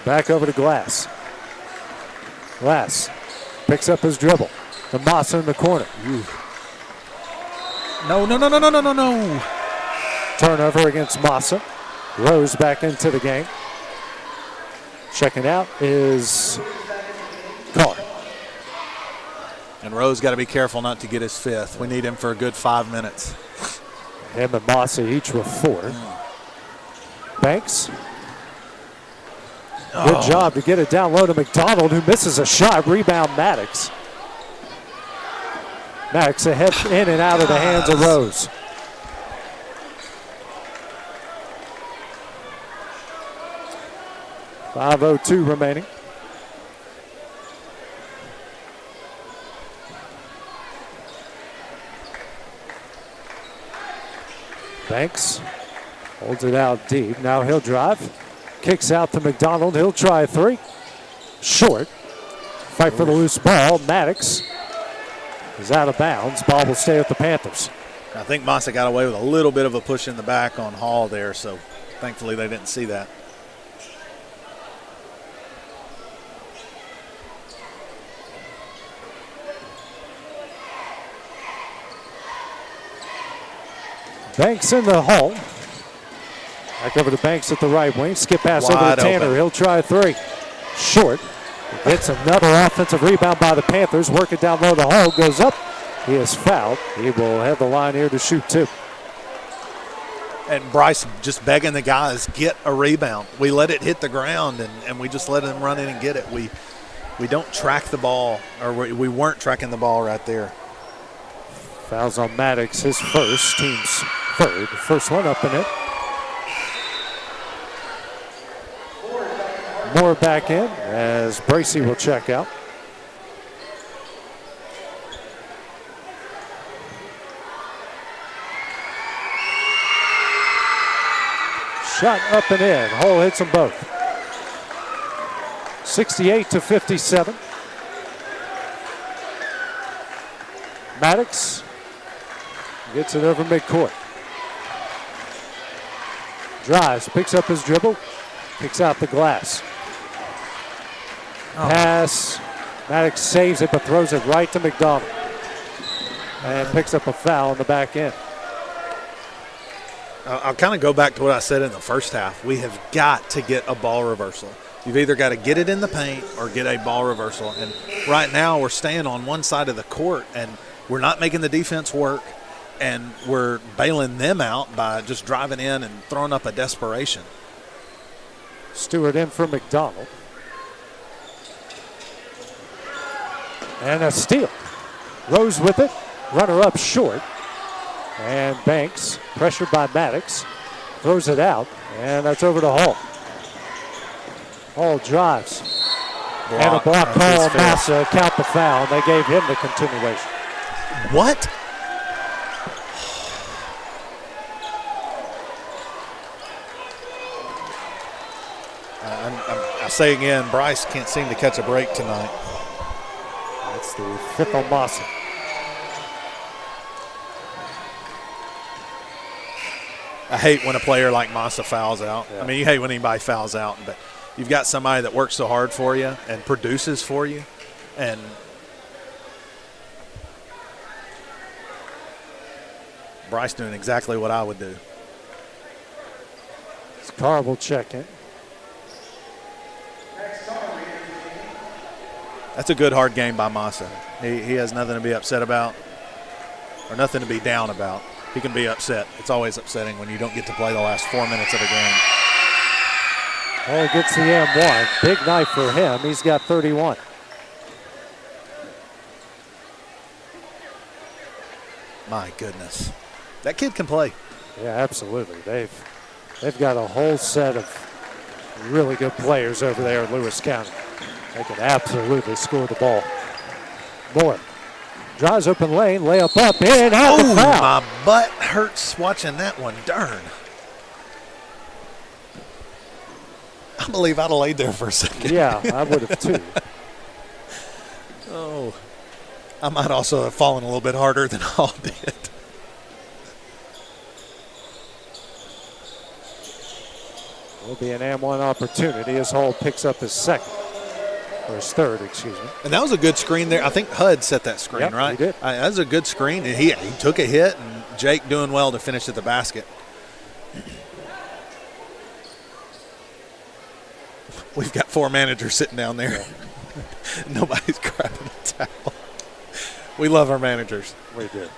Back over to Glass. Glass picks up his dribble. The Massa in the corner. No. Turnover against Massa. Rose back into the game. Checking out is Carr. And Rose got to be careful not to get his fifth. We need him for a good 5 minutes. Him and Massa each with 4. Banks. Good job to get it down low to McDonald, who misses a shot. Rebound Maddox. Maddox ahead in and out of the hands of Rose. .5:02 remaining. Banks holds it out deep. Now he'll drive. Kicks out to McDonald. He'll try a 3. short. Fight for the loose ball. Maddox is out of bounds. Ball will stay with the Panthers. I think Massa got away with a little bit of a push in the back on Hall there, so thankfully they didn't see that. Banks in the hole. Back over to Banks at the right wing. Skip pass over Wide to Tanner. open. He'll try a three. Short. Gets another offensive rebound by the Panthers. Work it down low. The hole goes up. He is fouled. He will have the line here to shoot two. And Bryce just begging the guys, get a rebound. We let it hit the ground, and we just let them run in and get it. We don't track the ball, or we weren't tracking the ball right there. Fouls on Maddox, his first, team's third. First one up in it. Moore back in as Bracey will check out. Shot up and in. Hole hits them both. 68-57. Maddox gets it over midcourt. Drives, picks up his dribble, picks out the glass. Pass. Maddox saves it but throws it right to McDonald. And picks up a foul on the back end. I'll kind of go back to what I said in the first half. We have got to get a ball reversal. You've either got to get it in the paint or get a ball reversal. And right now we're staying on one side of the court, and we're not making the defense work, and we're bailing them out by just driving in and throwing up a desperation. Stewart in for McDonald. And a steal. Rose with it. Runner up short. And Banks, pressured by Maddox, throws it out. And that's over to Hall. Hall drives. And a block call on Massa. Count the foul. They gave him the continuation. What? I say again, Bryce can't seem to catch a break tonight. That's the fifth on Massa. I hate when a player like Massa fouls out. Yeah. I mean, you hate when anybody fouls out, but you've got somebody that works so hard for you and produces for you. And Bryce doing exactly what I would do. Carr will check in. That's a good, hard game by Massa. He has nothing to be upset about or nothing to be down about. He can be upset. It's always upsetting when you don't get to play the last 4 minutes of a game. Oh, gets the M1. Big night for him. He's got 31. My goodness. That kid can play. Yeah, absolutely. They've got a whole set of really good players over there in Lewis County. They can absolutely score the ball. Moore drives open lane, layup up, in, out the foul. My butt hurts watching that one. Darn. I believe I'd have laid there for a second. Yeah, I would have too. Oh. I might also have fallen a little bit harder than Hall did. Will be an M1 opportunity as Hall picks up his second. Or his third, excuse me. And that was a good screen there. I think HUD set that screen, yep, right? He did. That was a good screen. And he took a hit, and Jake doing well to finish at the basket. We've got 4 managers sitting down there. Yeah. Nobody's grabbing a towel. We love our managers. We do.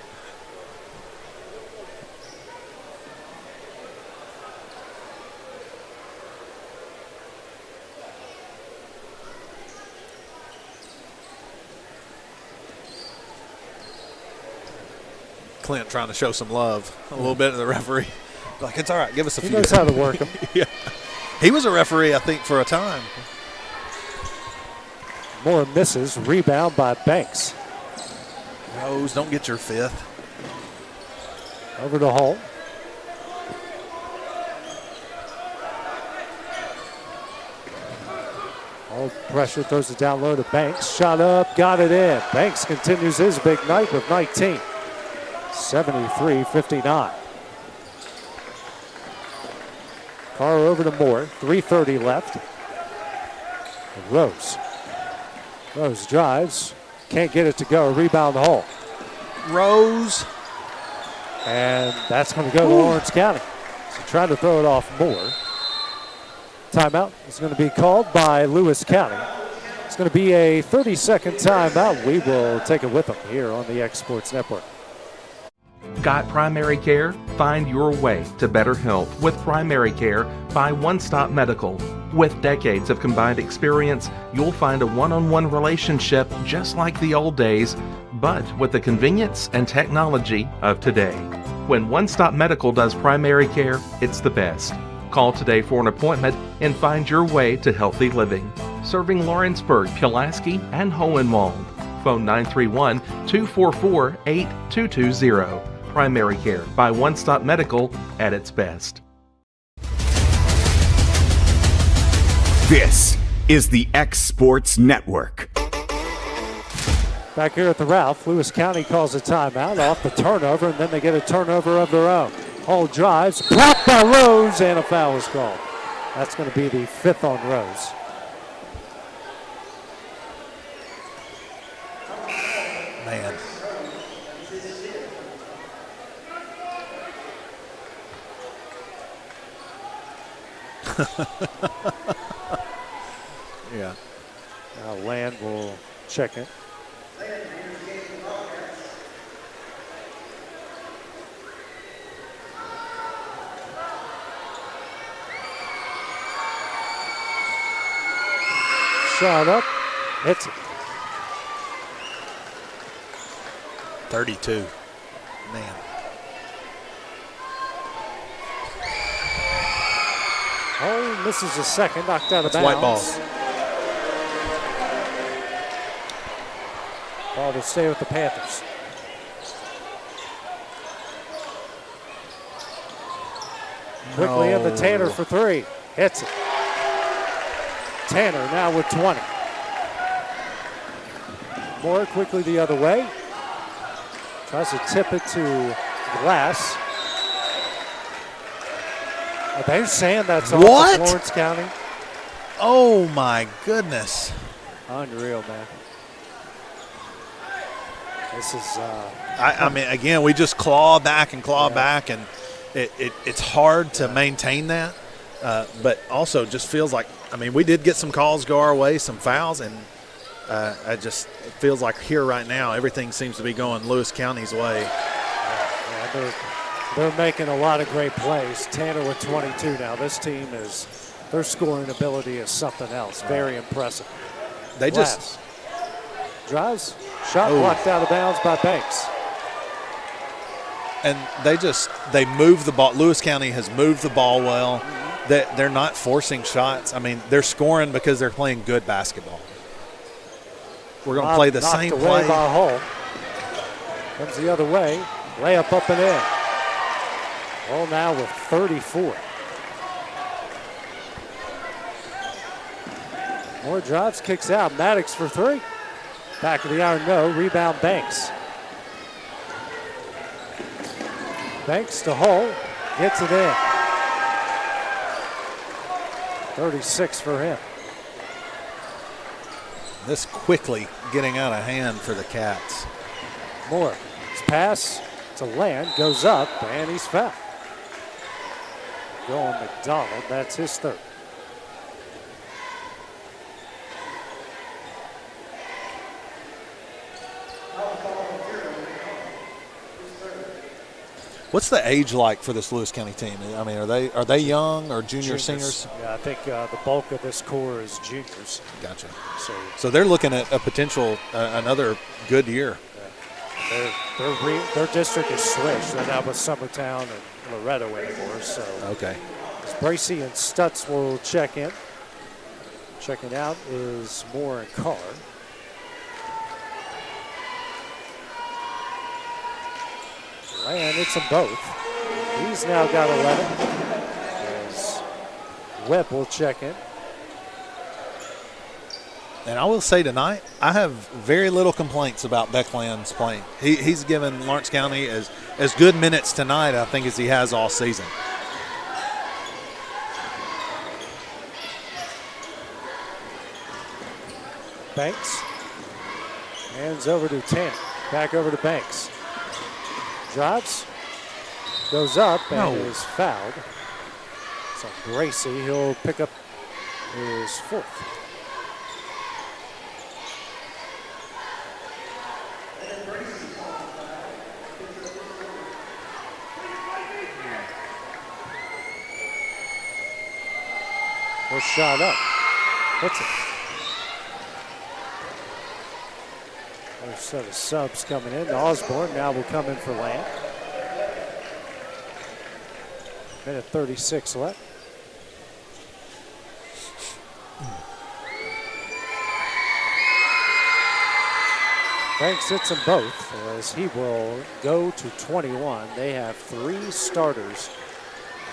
Clint trying to show some love a little bit to the referee. Like, it's all right, give us a few. He knows how to work him. Yeah. He was a referee, I think, for a time. Moore misses. Rebound by Banks. Rose, don't get your fifth. Over to Hall. Hall No pressure, throws it down low to Banks. Shot up, got it in. Banks continues his big night with 19. 73-59. Carr over to Moore. 3:30 left. And Rose. Rose drives. Can't get it to go. Rebound Hall. Rose. And that's going to go to Lawrence County. So trying to throw it off Moore. Timeout is going to be called by Lewis County. It's going to be a 30-second timeout. We will take it with them here on the X Sports Network. Got primary care? Find your way to better health with primary care by One Stop Medical. With decades of combined experience, you'll find a one-on-one relationship just like the old days, but with the convenience and technology of today. When One Stop Medical does primary care, it's the best. Call today for an appointment and find your way to healthy living. Serving Lawrenceburg, Pulaski, and Hohenwald. Phone 931-244-8220. Primary care by One Stop Medical at its best. This is the X Sports Network. Back here at the Ralph, Lewis County calls a timeout off the turnover, and then they get a turnover of their own. Hall drives, blocked by Rose, and a foul is called. That's going to be the 5th on Rose. Man. Yeah. Now Land will check it. Shot up, hits it. 32. Man. Oh, misses a second, knocked out of That's bounds. white ball. Ball will stay with the Panthers. Quickly in the Tanner for 3. Hits it. Tanner now with 20. Moore quickly the other way. Tries to tip it to Glass. Are they saying that's off What? of Lawrence County? Oh my goodness. Unreal, man. This is I mean, again, we just claw back and claw back, and it's hard to maintain that. But also just feels like, I mean, we did get some calls go our way, some fouls, and it feels like here right now everything seems to be going Lewis County's way. Yeah, they're making a lot of great plays. Tanner with 22 now. This team their scoring ability is something else. Very impressive. They Glass just drives, shot blocked out of bounds by Banks. And they move the ball. Lewis County has moved the ball well. They're not forcing shots. I mean, they're scoring because they're playing good basketball. We're going to play the same knocked play. away by Hull. Comes the other way. Layup up and in. Hull now with 34. Moore drives, kicks out. Maddox for 3. Back of the iron, no. Rebound Banks. Banks to Hull. Gets it in. 36 for him. This quickly getting out of hand for the Cats. Moore. His pass to Land. Goes up, and he's fouled. Going McDonald. That's his 3rd. What's the age like for this Lewis County team? I mean, are they young or junior singers? Yeah, I think the bulk of this core is juniors. Gotcha. So they're looking at a potential another good year. Their district is switched. They're not with Summertown and Loretto anymore. So okay. Bracey and Stutz will check in. Checking out is Moore and Carr. Land hits them both. He's now got 11. As Webb will check in. And I will say tonight, I have very little complaints about Beckland's playing. He's given Lawrence County as good minutes tonight, I think, as he has all season. Banks. Hands over to Tanner. Back over to Banks. Drives. Goes up and is fouled. So Gracie, he'll pick up his 4th. First shot up. Hits it. Another set of subs coming in. Osborne now will come in for Lamb. Minute 36 left. Banks hits them both as he will go to 21. They have 3 starters,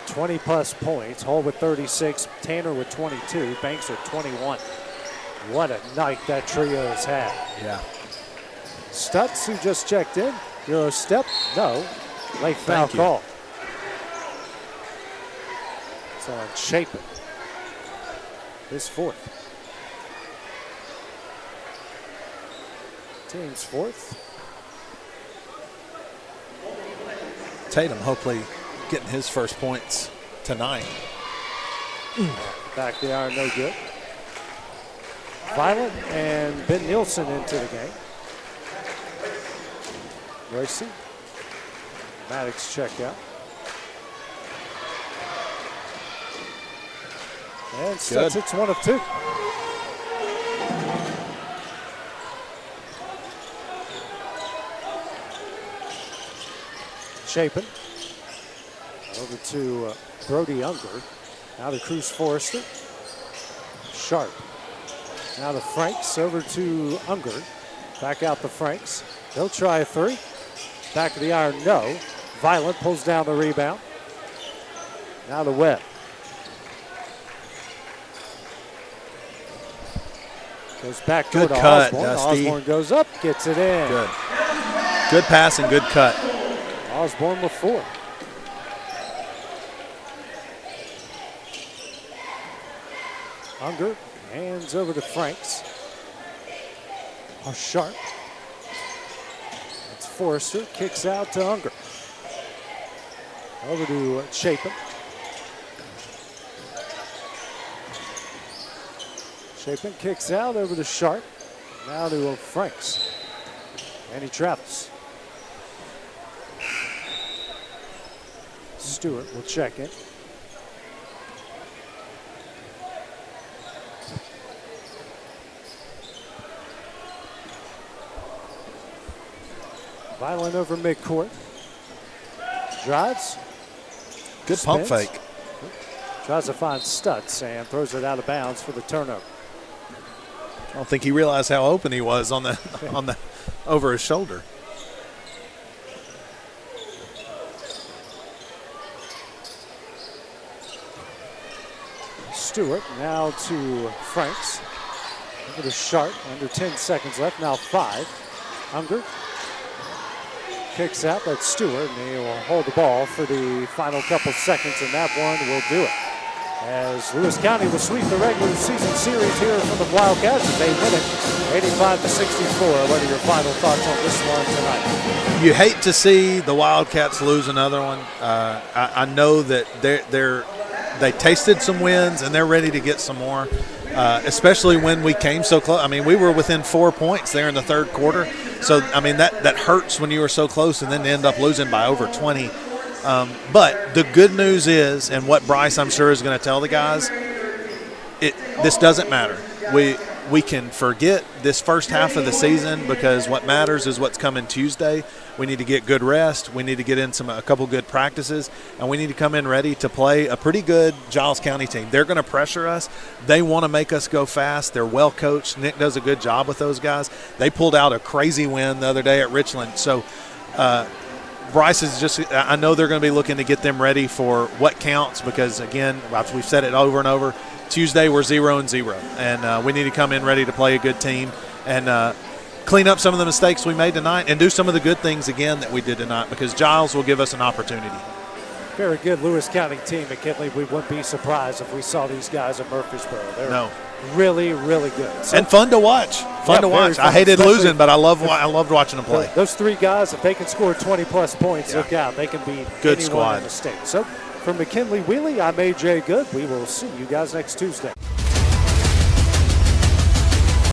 20-plus points. Hall with 36, Tanner with 22, Banks with 21. What a night that trio has had. Yeah. Stutz, who just checked in. Euro step, no. Late foul call. It's on Chapin. His 4th. Team's 4th. Tatum hopefully getting his first points tonight. Back the iron, no good. Violet and Ben Nielsen into the game. Gracie. Maddox checked out. And Stutz hits 1 of 2. Chapin. Over to Brody Unger. Now to Cruz Forrester. Sharp. Now to Franks. Over to Unger. Back out to Franks. He'll try a 3. Back of the iron, no. Violent pulls down the rebound. Now to Webb. Goes back good to cut, Osborne. Dusty. Osborne goes up, gets it in. Good pass and good cut. Osborne with 4. Unger, hands over to Franks. Sharp. It's Forrester, kicks out to Unger. Over to Chapin. Chapin kicks out over to Sharp. Now to Franks. And he travels. Stewart will check it. Violent over midcourt. Drives. Good pump fake. Tries to find Stutz and throws it out of bounds for the turnover. I don't think he realized how open he was on the over his shoulder. Stewart now to Franks. Over to Sharp, under 10 seconds left, now 5. Unger kicks out, that's Stewart, and he will hold the ball for the final couple seconds, and that one will do it. As Lewis County will sweep the regular season series here from the Wildcats as they win it 85-64. What are your final thoughts on this one tonight? You hate to see the Wildcats lose another one. I know that they tasted some wins and they're ready to get some more, especially when we came so close. I mean, we were within 4 points there in the third quarter. So, I mean, that hurts when you were so close and then end up losing by over 20. But the good news is, and what Bryce, I'm sure, is going to tell the guys, this doesn't matter. We can forget this first half of the season because what matters is what's coming Tuesday. We need to get good rest. We need to get in a couple good practices, and we need to come in ready to play a pretty good Giles County team. They're going to pressure us. They want to make us go fast. They're well coached. Nick does a good job with those guys. They pulled out a crazy win the other day at Richland. So Bryce is I know they're going to be looking to get them ready for what counts because, again, we've said it over and over, Tuesday we're 0-0, and we need to come in ready to play a good team and clean up some of the mistakes we made tonight and do some of the good things again that we did tonight, because Giles will give us an opportunity. Very good Lewis County team, McKinley. We wouldn't be surprised if we saw these guys at Murfreesboro. They're really, really good. So, and fun to watch. Fun to watch. I hated losing, but I loved watching them play. Those three guys, if they can score 20-plus points, look out. They can beat good anyone squad in the state. So, from McKinley Wheelie, I'm A.J. Good. We will see you guys next Tuesday.